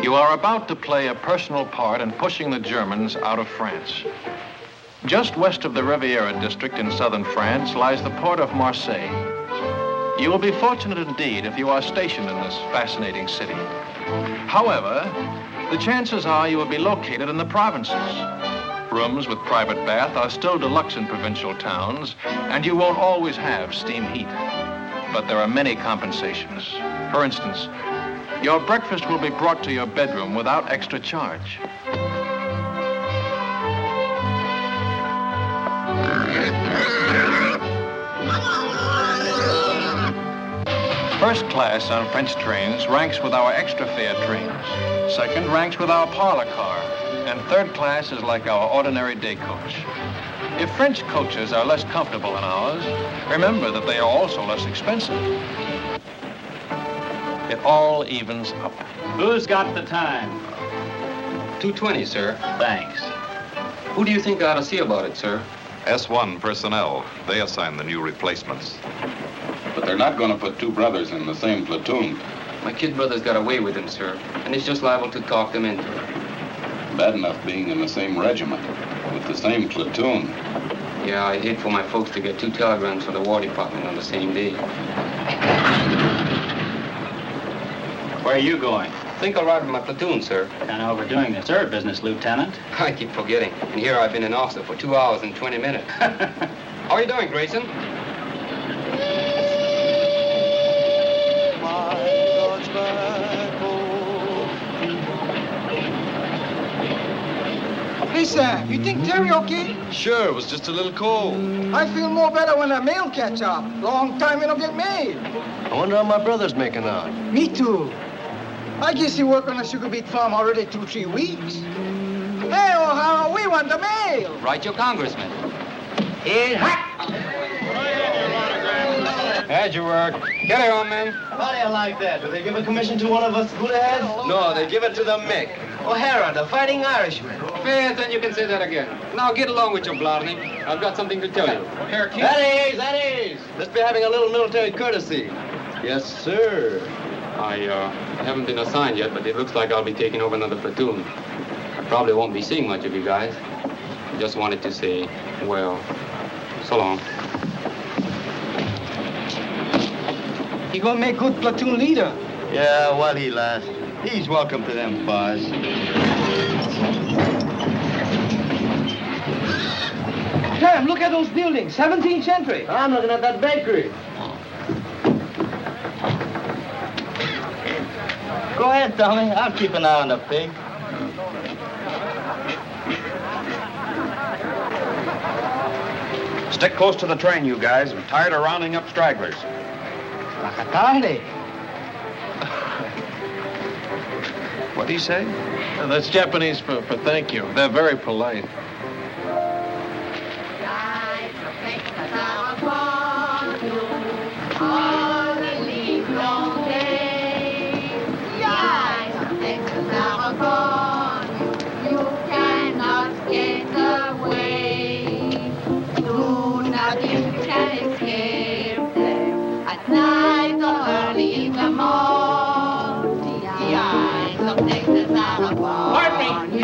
You are about to play a personal part in pushing the Germans out of France. Just west of the Riviera district in southern France lies the port of Marseille. You will be fortunate indeed if you are stationed in this fascinating city. However, the chances are you will be located in the provinces. Rooms with private bath are still deluxe in provincial towns, and you won't always have steam heat. But there are many compensations. For instance, your breakfast will be brought to your bedroom without extra charge. First class on French trains ranks with our extra fare trains. Second ranks with our parlor car. And third class is like our ordinary day coach. If French coaches are less comfortable than ours, remember that they are also less expensive. It all evens up. Who's got the time? 2:20, sir. Thanks. Who do you think I ought to see about it, sir? S1 personnel. They assign the new replacements. But they're not going to put two brothers in the same platoon. My kid brother's got away with him, sir, and he's just liable to talk them into it. Bad enough being in the same regiment, with the same platoon. Yeah, I'd hate for my folks to get two telegrams from the War Department on the same day. Where are you going? Think I'll ride with my platoon, sir. Kind of overdoing the third business, Lieutenant. I keep forgetting. And here I've been an officer for 2 hours and 20 minutes. How are you doing, Grayson? Hey, Sam, you think Terry okay? Sure, it was just a little cold. I feel more better when the mail catch up. Long time we don't get mail. I wonder how my brother's making out. Me too. I guess he worked on the sugar beet farm already 2-3 weeks. Hey, O'Hara, we want the mail. Write your congressman. In hot. How'd you work? Get it on, man. How do you like that? Do they give a commission to one of us good heads? No, they give it to the Mick. O'Hara, the Fighting Irishman. Yes, then you can say that again. Now get along with your Blarney. I've got something to tell you. Here, keep... That is. Let's be having a little military courtesy. Yes, sir. I haven't been assigned yet, but it looks like I'll be taking over another platoon. I probably won't be seeing much of you guys. Just wanted to say, well, so long. He gonna make good platoon leader. Yeah, while he lasts. He's welcome to them bars. Sam, look at those buildings, 17th century. I'm looking at that bakery. Go ahead, Tommy. I'll keep an eye on the pig. Stick close to the train, you guys. I'm tired of rounding up stragglers. Makatale. What do you say? That's Japanese for thank you. They're very polite.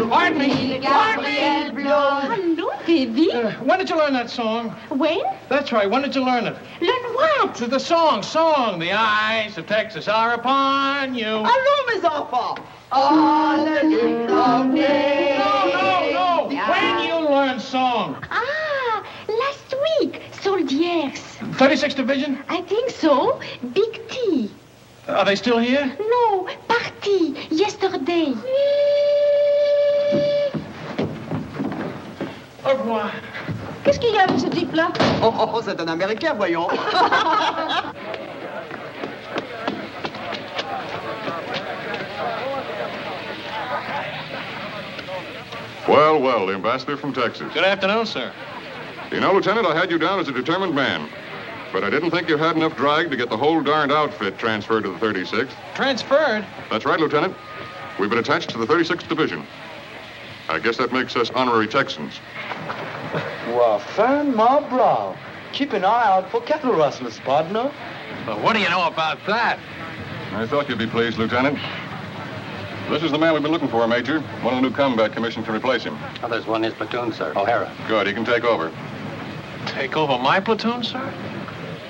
Pardon me. Hello, Davy. When did you learn that song? When? That's right. When did you learn it? Learn what? The song. The eyes of Texas are upon you. A room is awful. All the little day. No. When you learn song? Last week. Soldiers. 36th Division? I think so. Big T. Are they still here? No, party. Yesterday. Au revoir. Qu'est-ce qu'il y a avec ce type-là? Oh, c'est un Américain, voyons. Well, the ambassador from Texas. Good afternoon, sir. You know, Lieutenant, I had you down as a determined man. But I didn't think you had enough drag to get the whole darned outfit transferred to the 36th. Transferred? That's right, Lieutenant. We've been attached to the 36th Division. I guess that makes us honorary Texans. Well, fan my brow. Keep an eye out for cattle rustlers, partner. Well, what do you know about that? I thought you'd be pleased, Lieutenant. This is the man we've been looking for, Major. One of the new combat commissioned to replace him. Oh, there's one in his platoon, sir. O'Hara. Good, he can take over. Take over my platoon, sir?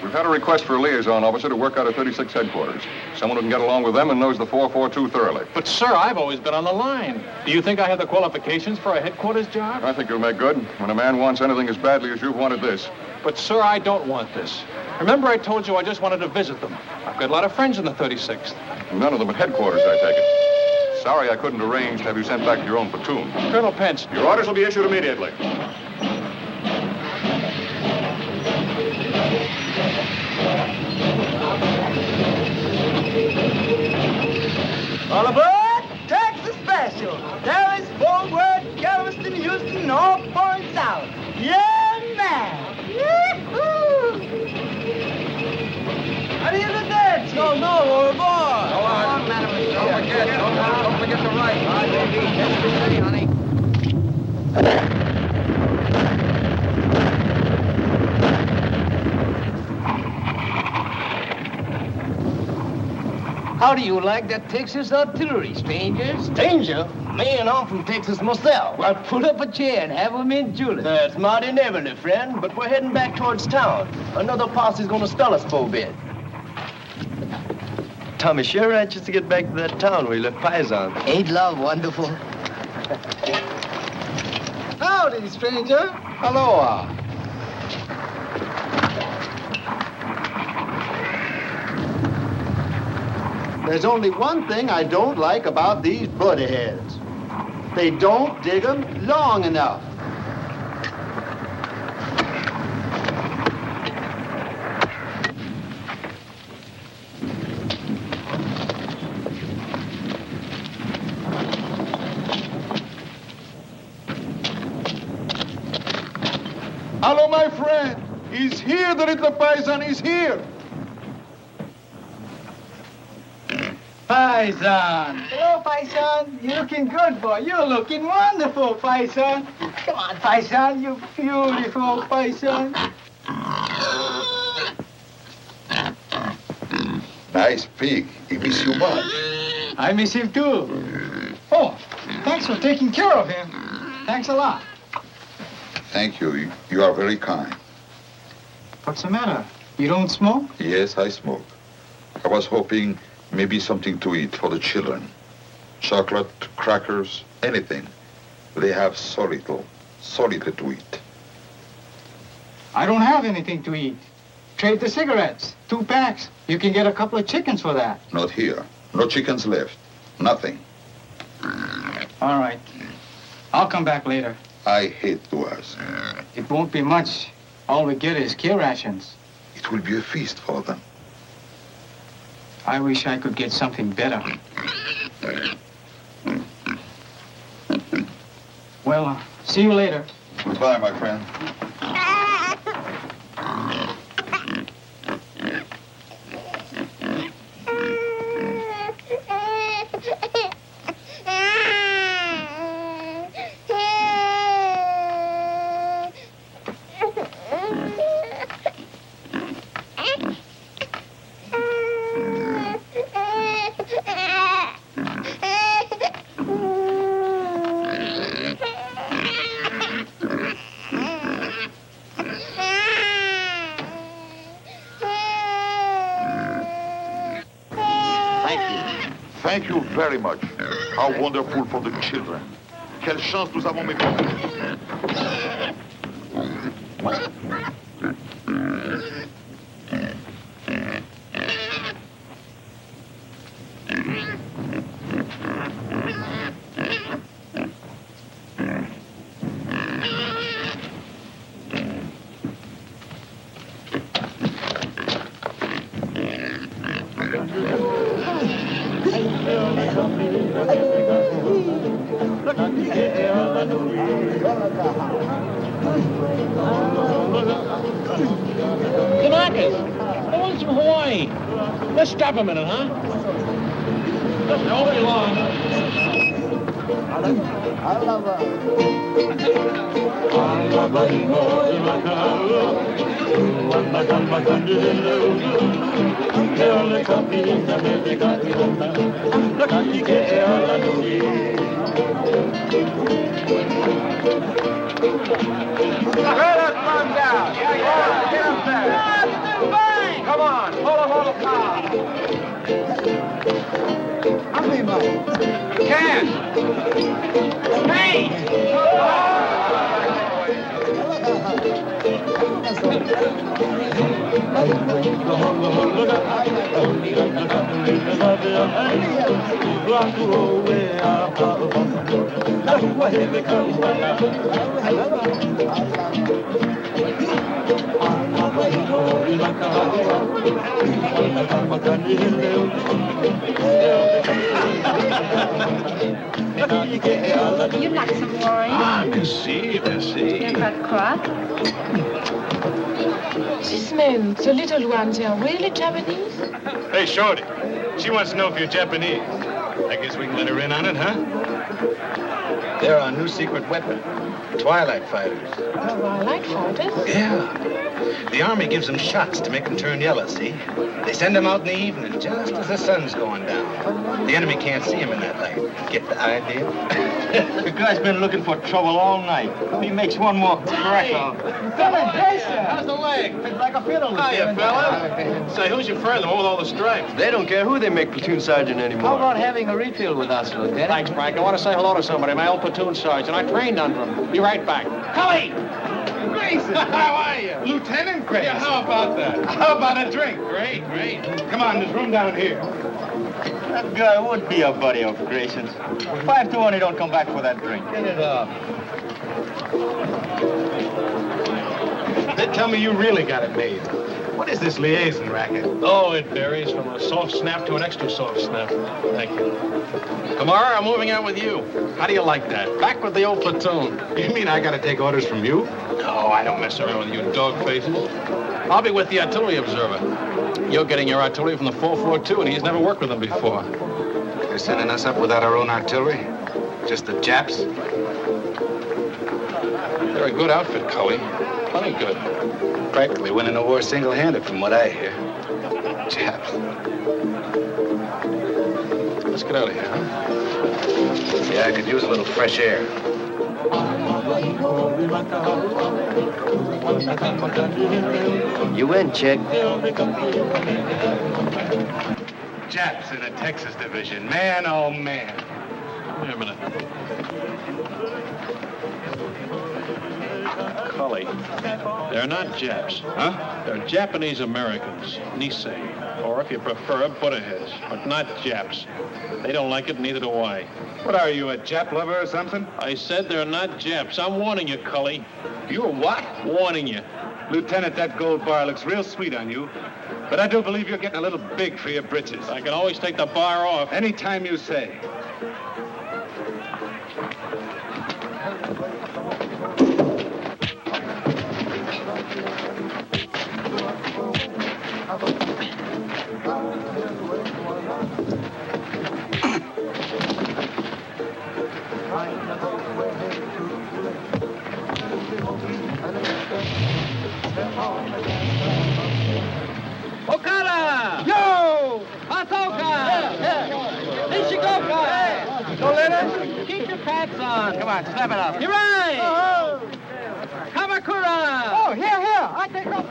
We've had a request for a liaison officer to work out of 36 headquarters. Someone who can get along with them and knows the 442 thoroughly. But, sir, I've always been on the line. Do you think I have the qualifications for a headquarters job? I think you'll make good when a man wants anything as badly as you've wanted this. But, sir, I don't want this. Remember I told you I just wanted to visit them. I've got a lot of friends in the 36th. None of them at headquarters, I take it. Sorry I couldn't arrange to have you sent back to your own platoon. Colonel Pence. Your orders will be issued immediately. All aboard! Texas Special! There is forward, Galveston, Houston, all points out. Yeah, man! Yee-hoo! How do you do that? No, we're aboard. Go on, madam. Don't forget the right. All right, baby. Get ready, honey. How do you like that Texas artillery, stranger? Stranger? Man, I'm from Texas myself. Well, pull up a chair and have a mint julep. That's mighty neighborly, friend, but we're heading back towards town. Another posse's gonna stall us for a bit. Tommy's sure anxious to get back to that town where he left Paisan. Ain't love wonderful? Howdy, stranger. Aloha. There's only one thing I don't like about these buddy heads. They don't dig 'em long enough. Hello, my friend. He's here, the little paisan is here. Paisan. Hello, Paisan. You're looking good, boy. You're looking wonderful, Paisan. Come on, Paisan. You beautiful, Paisan. Nice pig. He miss you much. I miss him, too. Oh, thanks for taking care of him. Thanks a lot. Thank you. You are very kind. What's the matter? You don't smoke? Yes, I smoke. I was hoping maybe something to eat for the children. Chocolate, crackers, anything. They have so little to eat. I don't have anything to eat. Trade the cigarettes. 2 packs. You can get a couple of chickens for that. Not here. No chickens left. Nothing. All right. I'll come back later. I hate to ask. It won't be much. All we get is care rations. It will be a feast for them. I wish I could get something better. Well, see you later. Goodbye, my friend. Thank you very much. How wonderful for the children. Quelle chance nous avons, mes frères. Kanakas, the ones from Hawaii. Let's stop a minute, huh? They won't be long. Let us run down. Get up there. Come on, hold car. Cash! Hey! You'd like some wine? Ah, merci, merci. You've got crop? These men, the little ones, they are really Japanese? Hey, Shorty. She wants to know if you're Japanese. I guess we can let her in on it, huh? They're our new secret weapon. Twilight fighters. Twilight fighters? Yeah. The Army gives them shots to make them turn yellow, see? They send them out in the evening, just as the sun's going down. The enemy can't see them in that light. Get the idea? The guy's been looking for trouble all night. He makes one more crack out. How's the leg? It's like a fiddle. Hiya, fella. Say, who's your friend, the one with all the stripes? They don't care who they make platoon sergeant anymore. How about having a refill with us, Lieutenant? Thanks, Frank. I want to say hello to somebody, my old platoon sergeant. I trained under him. Be right back. Cully! Grayson, how are you? Lieutenant Grayson. Yeah, how about that? How about a drink? Great. Come on, there's room down here. That guy would be a buddy of Grayson's. 5 to 1, he don't come back for that drink. Get it up. They tell me you really got it made. What is this liaison racket? Oh, it varies from a soft snap to an extra soft snap. Thank you. Tomorrow, I'm moving out with you. How do you like that? Back with the old platoon. You mean I got to take orders from you? No, I don't mess around with you dog faces. I'll be with the artillery observer. You're getting your artillery from the 442, and he's never worked with them before. They're sending us up without our own artillery? Just the Japs? They're a good outfit, Cully. Plenty good. Practically winning the war single-handed, from what I hear. Japs. Let's get out of here, huh? Yeah, I could use a little fresh air. You win, Chick. Japs in a Texas division. Man, oh, man. Wait a minute. Cully, they're not Japs. Huh? They're Japanese Americans, Nisei, or if you prefer, Buddha-heads, but not Japs. They don't like it, neither do I. What are you, a Jap lover or something? I said they're not Japs. I'm warning you, Cully. You're what? Warning you. Lieutenant, that gold bar looks real sweet on you, but I do believe you're getting a little big for your britches. I can always take the bar off. Anytime you say. Okada! Yo! Atoka! Nishikoka! No letter? Keep your pants on. Come on, snap it up. You're right! Oh. Kamakura! Oh, here. I take off.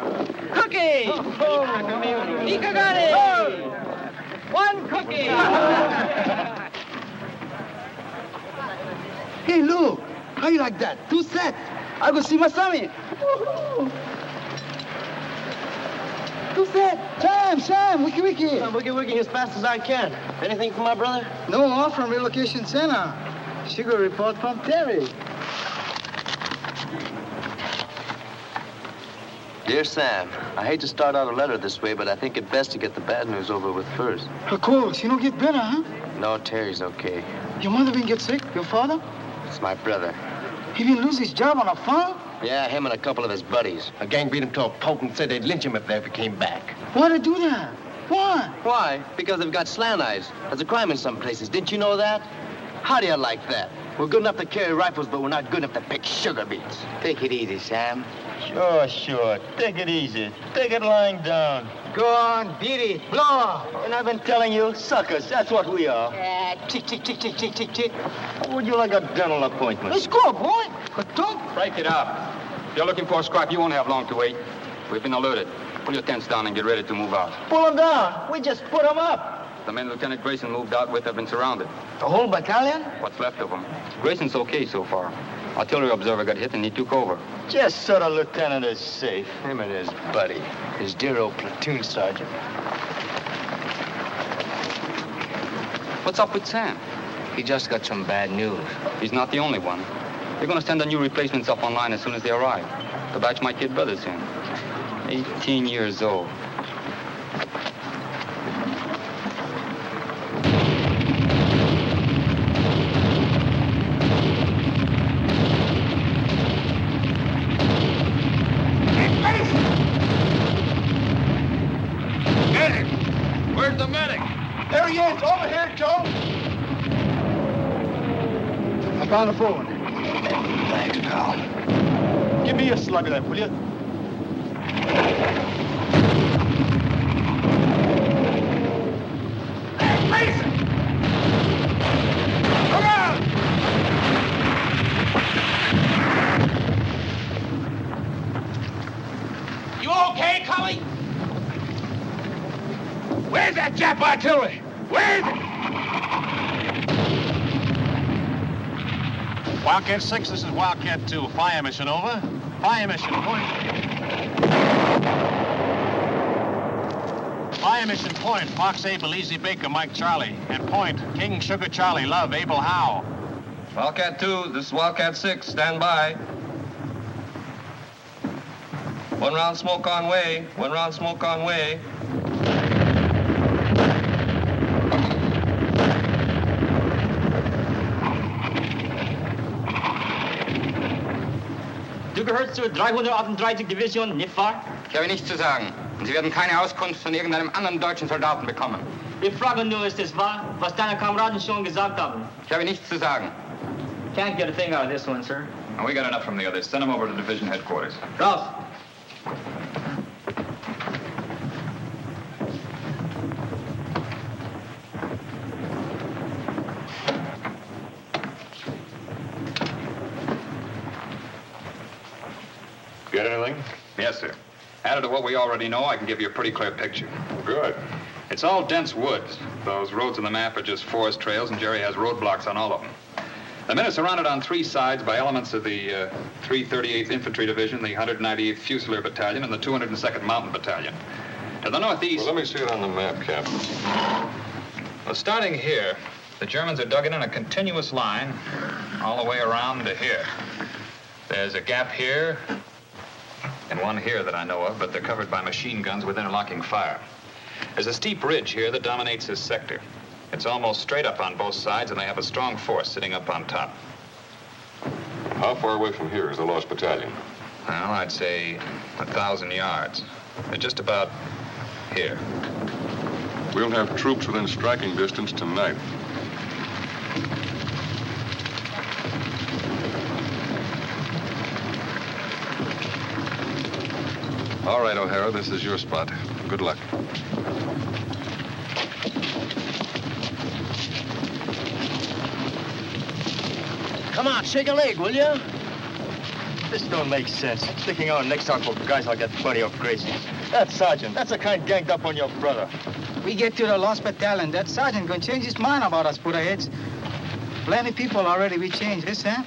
Cookie! Oh. Ikagari! Oh. One cookie! Hey, look. How you like that? 2 sets. I'll go see Masami. 2 sets. Sam, wiki. I'm wiki as fast as I can. Anything for my brother? No more from relocation center. Sugar report from Terry. Dear Sam, I hate to start out a letter this way, but I think it best to get the bad news over with first. Of course. You don't get better, huh? No, Terry's okay. Your mother been get sick? Your father? It's my brother. He been lose his job on a farm? Yeah, him and a couple of his buddies. A gang beat him to a pulp and said they'd lynch him if they ever came back. Why'd they do that? Why? Why? Because they've got slant eyes. There's a crime in some places. Didn't you know that? How do you like that? We're good enough to carry rifles, but we're not good enough to pick sugar beets. Take it easy, Sam. Sure. Take it easy. Take it lying down. Go on, beat it. Blow off. And I've been telling you, suckers, that's what we are. Tick. How would you like a dental appointment? Let's go, boy. But don't. Break it up. If you're looking for a scrap, you won't have long to wait. We've been alerted. Pull your tents down and get ready to move out. Pull them down. We just put them up. The men Lieutenant Grayson moved out with have been surrounded. The whole battalion? What's left of them. Grayson's okay so far. Artillery observer got hit and he took over. Just so the lieutenant is safe. Him and his buddy, his dear old platoon sergeant. What's up with Sam? He just got some bad news. He's not the only one. They're going to send the new replacements up online as soon as they arrive. The batch my kid brother's in. 18 years old. Medic! Where's the medic? There he is. Over here, Joe. I found the phone. Thanks, pal. Give me a slug of that, will you? Hey, Mason! Come on! You okay, Cully? Where's that Jap artillery? Where is it? Wildcat 6, this is Wildcat 2. Fire mission over. Fire mission, point. Fire mission, point. Fox Abel, Easy Baker, Mike Charlie. And point, King Sugar Charlie, Love, Abel Howe. Wildcat 2, this is Wildcat 6. Stand by. 1 round smoke on way. 1 round smoke on way. Du gehörst zur 338. Division, nicht wahr? Ich habe nichts zu sagen. Und Sie werden keine Auskunft von irgendeinem anderen deutschen Soldaten bekommen. Wir fragen nur, ist es wahr, was deine Kameraden schon gesagt haben? Ich habe nichts zu sagen. Can't get a thing out of this one, sir. We got enough from the others. Send them over to division headquarters. Raus! Get anything? Yes, sir. Added to what we already know, I can give you a pretty clear picture. Good. It's all dense woods. Those roads on the map are just forest trails, and Jerry has roadblocks on all of them. The men are surrounded on 3 sides by elements of the 338th Infantry Division, the 198th Fusilier Battalion, and the 202nd Mountain Battalion. To the northeast... Well, let me see it on the map, Captain. Well, starting here, the Germans are dug in a continuous line all the way around to here. There's a gap here and one here that I know of, but they're covered by machine guns with interlocking fire. There's a steep ridge here that dominates this sector. It's almost straight up on both sides, and they have a strong force sitting up on top. How far away from here is the lost battalion? Well, I'd say 1,000 yards. They're just about here. We'll have troops within striking distance tonight. All right, O'Hara, this is your spot. Good luck. Come on, shake a leg, will you? This don't make sense. Sticking our necks out for guys like that buddy of Grayson's. That sergeant, that's the kind ganged up on your brother. We get to the lost battalion. That sergeant gonna change his mind about us, Buddha-heads. Plenty people already we changed this, huh?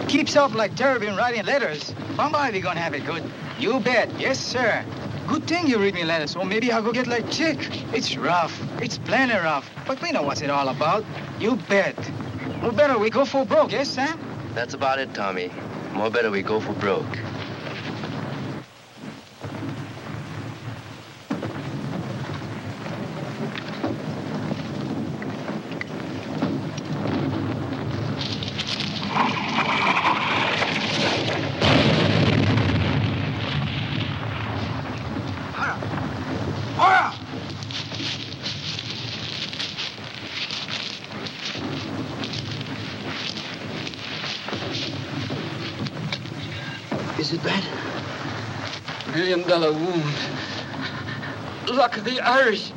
Keeps up like Terry been writing letters. Somebody we gonna have it good. You bet. Yes, sir. Good thing you read me letters, or maybe I'll go get like Chick. It's rough. It's plenty rough. But we know what's it all about. You bet. More better we go for broke, yes, Sam? That's about it, Tommy. More better we go for broke. Is it bad? $1 million wound. Luck of the Irish.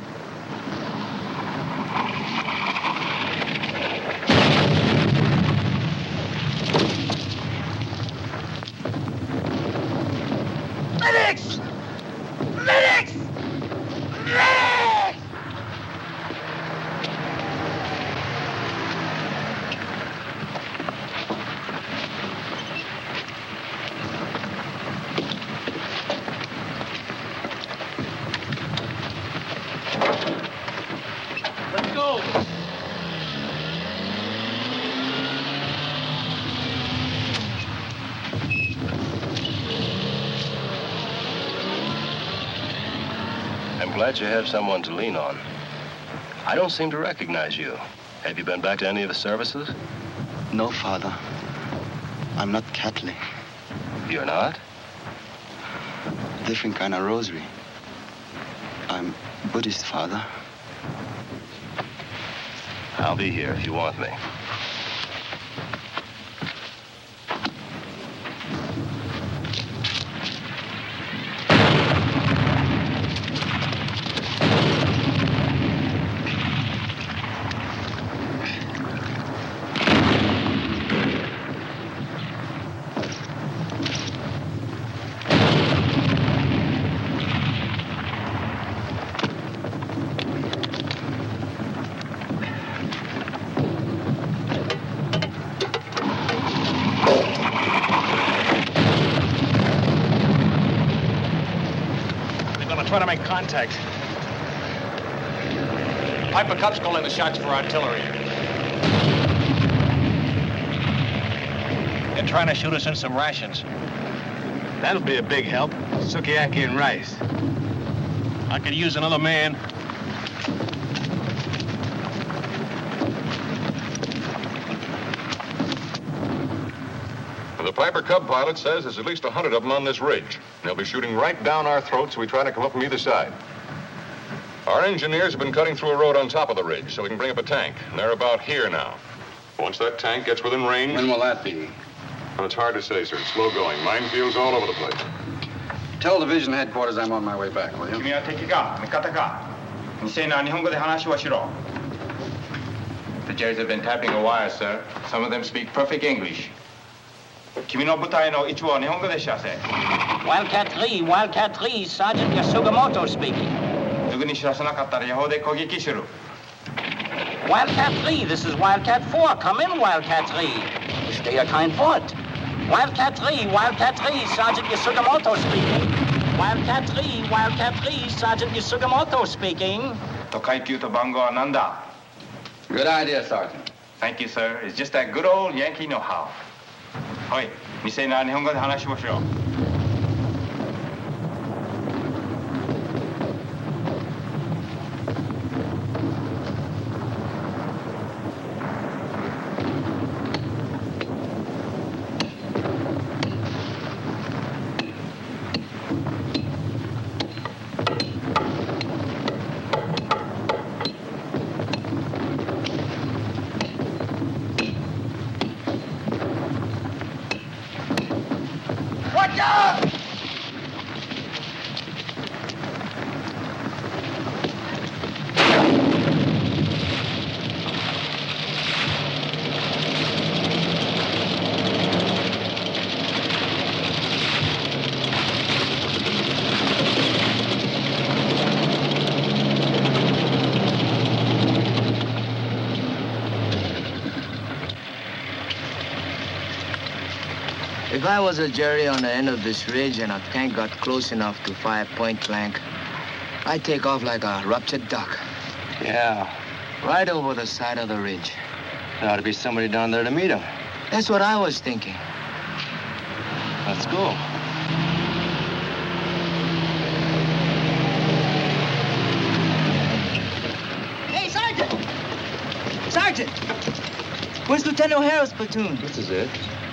glad you have someone to lean on. I don't seem to recognize you. Have you been back to any of the services? No, Father. I'm not Catholic. You're not? Different kind of rosary. I'm Buddhist, Father. I'll be here if you want me. Trying to make contact. Piper Cup's calling the shots for artillery. They're trying to shoot us in some rations. That'll be a big help. Sukiyaki and rice. I could use another man. The Piper Cub pilot says there's at least 100 of them on this ridge. They'll be shooting right down our throats so we try to come up from either side. Our engineers have been cutting through a road on top of the ridge so we can bring up a tank. And they're about here now. Once that tank gets within range... When will that be? Well, it's hard to say, sir. It's slow going. Minefields all over the place. Tell division headquarters I'm on my way back, will you? 君は敵か味方か未成年は日本語で話をしろ The Jerrys have been tapping a wire, sir. Some of them speak perfect English. 君の部隊の一部は日本語で知らせ Wildcat 3, Wildcat 3, Sergeant Yasugamoto speaking. すぐに知らせなかったら予報で攻撃する Wildcat 3, this is Wildcat 4. Come in, Wildcat 3. Stay a kind foot. Wildcat 3, Wildcat 3, Sergeant Yasugamoto speaking. Wildcat 3, Wildcat 3, Sergeant Yasugamoto speaking. と階級と番号は何だ Good idea, Sergeant. Thank you, sir. It's just that good old Yankee know-how. おい、未成年は日本語で話をしろ Watch out! If I was a Jerry on the end of this ridge and a tank got close enough to fire point blank, I'd take off like a ruptured duck. Yeah, Right over the side of the ridge. there ought to be somebody down there to meet him. That's what I was thinking. Let's go. Hey, Sergeant! Sergeant! Where's Lieutenant O'Hara's platoon? This is it.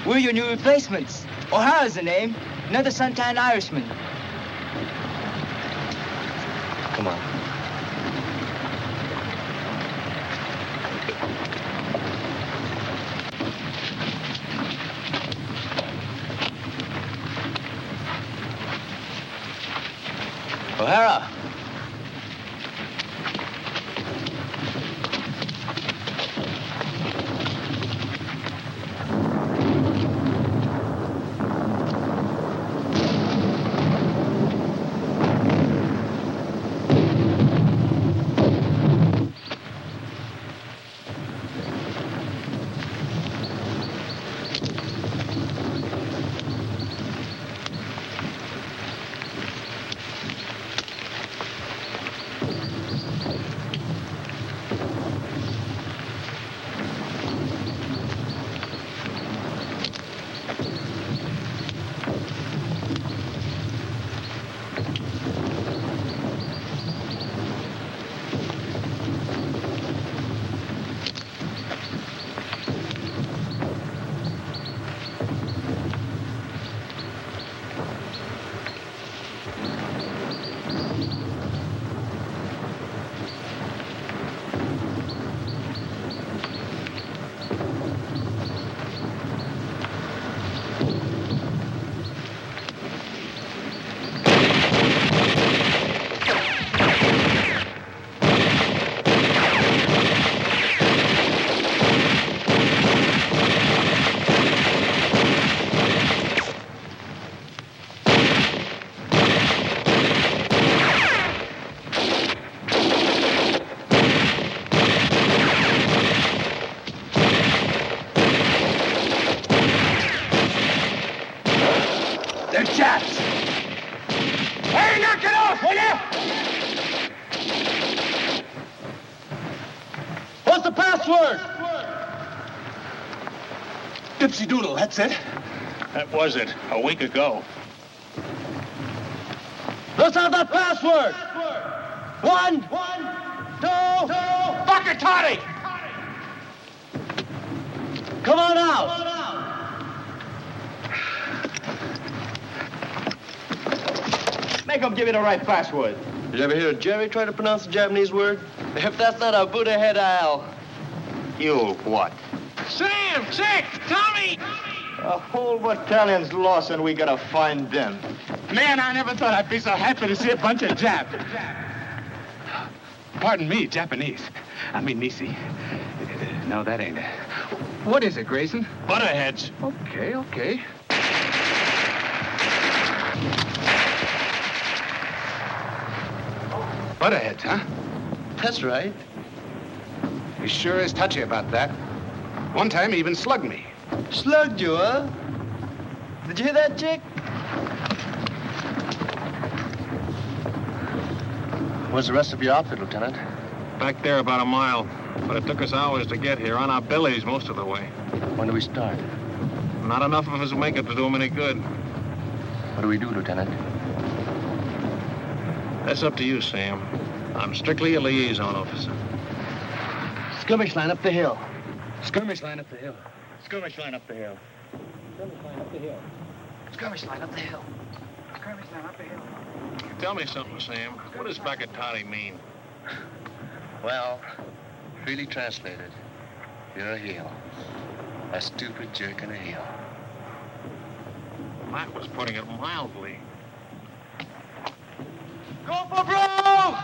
We're your new replacements. O'Hara's the name. Another Suntan Irishman. Come on. O'Hara! Dipsy Doodle, that's it. That was it, a week ago. Let's have that password. 1, 2, Bucket Toddy! Come on out. Make him give you the right password. Did you ever hear Jerry try to pronounce the Japanese word? If that's not a Buddha head, I'll... You what? Sam! Chick! Tommy! A whole battalion's lost and we gotta find them. Man, I never thought I'd be so happy to see a bunch of Jap. Pardon me, Japanese. I mean, Nisi. No, that ain't it. What is it, Grayson? Butterheads. Okay. Butterheads, huh? That's right. He sure is touchy about that. One time he even slugged me. Slugged you, huh? Did you hear that, Chick? Where's the rest of your outfit, Lieutenant? Back there about a mile. But it took us hours to get here, on our bellies most of the way. When do we start? Not enough of us will make it to do them any good. What do we do, Lieutenant? That's up to you, Sam. I'm strictly a liaison officer. Skirmish line up the hill. Skirmish line up the hill. Skirmish line up the hill. Skirmish line up the hill. Skirmish line up the hill. Skirmish line up the hill. Tell me something, Sam. What does Bakatati mean? Well, freely translated, you're a heel. A stupid jerk and a heel. That was putting it mildly. Go for broke!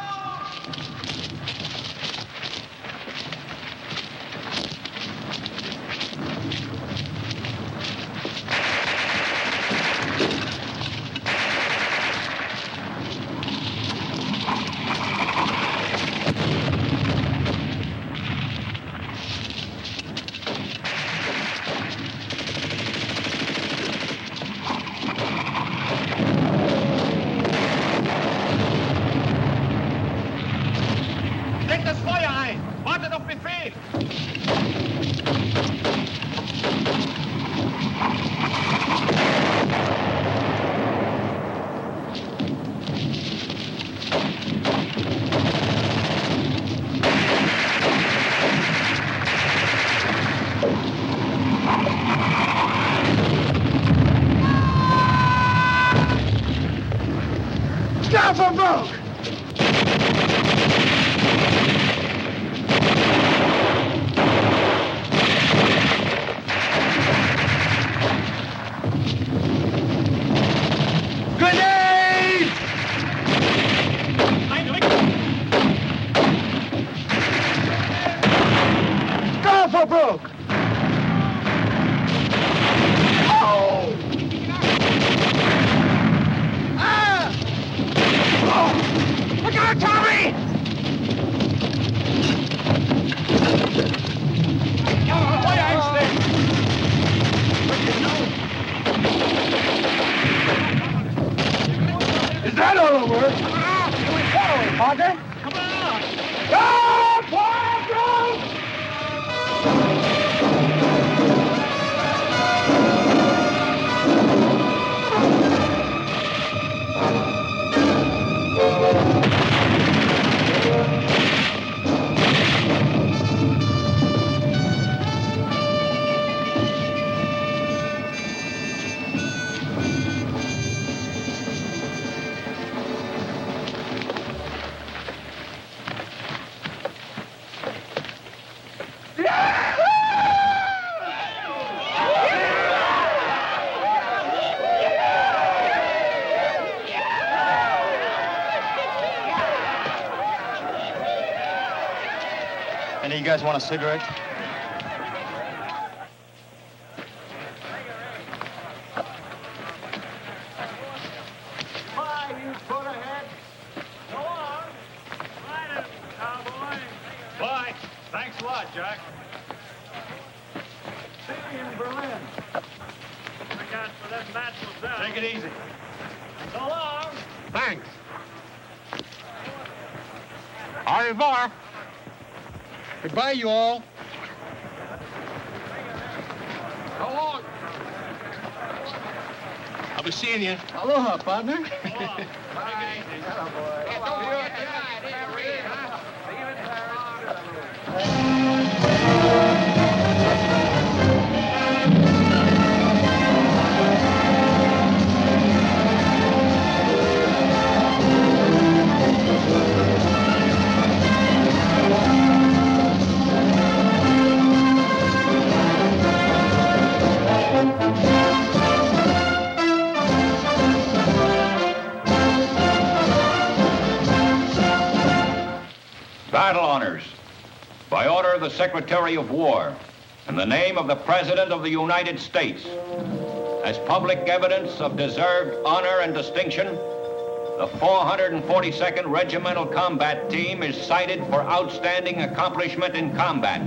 Any of you guys want a cigarette? Bye, you put ahead. Go on. Right, cowboy. Bye. Thanks a lot, Jack. See you in Berlin. Look out for them mademoiselle. Take it easy. So long. Thanks. Au revoir. Goodbye, you all. Lovely seeing you. Aloha, partner. Battle honors. By order of the Secretary of War, in the name of the President of the United States, as public evidence of deserved honor and distinction, the 442nd Regimental Combat Team is cited for outstanding accomplishment in combat.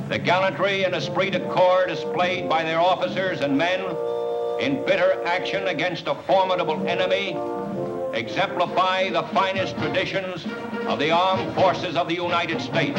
The gallantry and esprit de corps displayed by their officers and men in bitter action against a formidable enemy exemplify the finest traditions of the armed forces of the United States.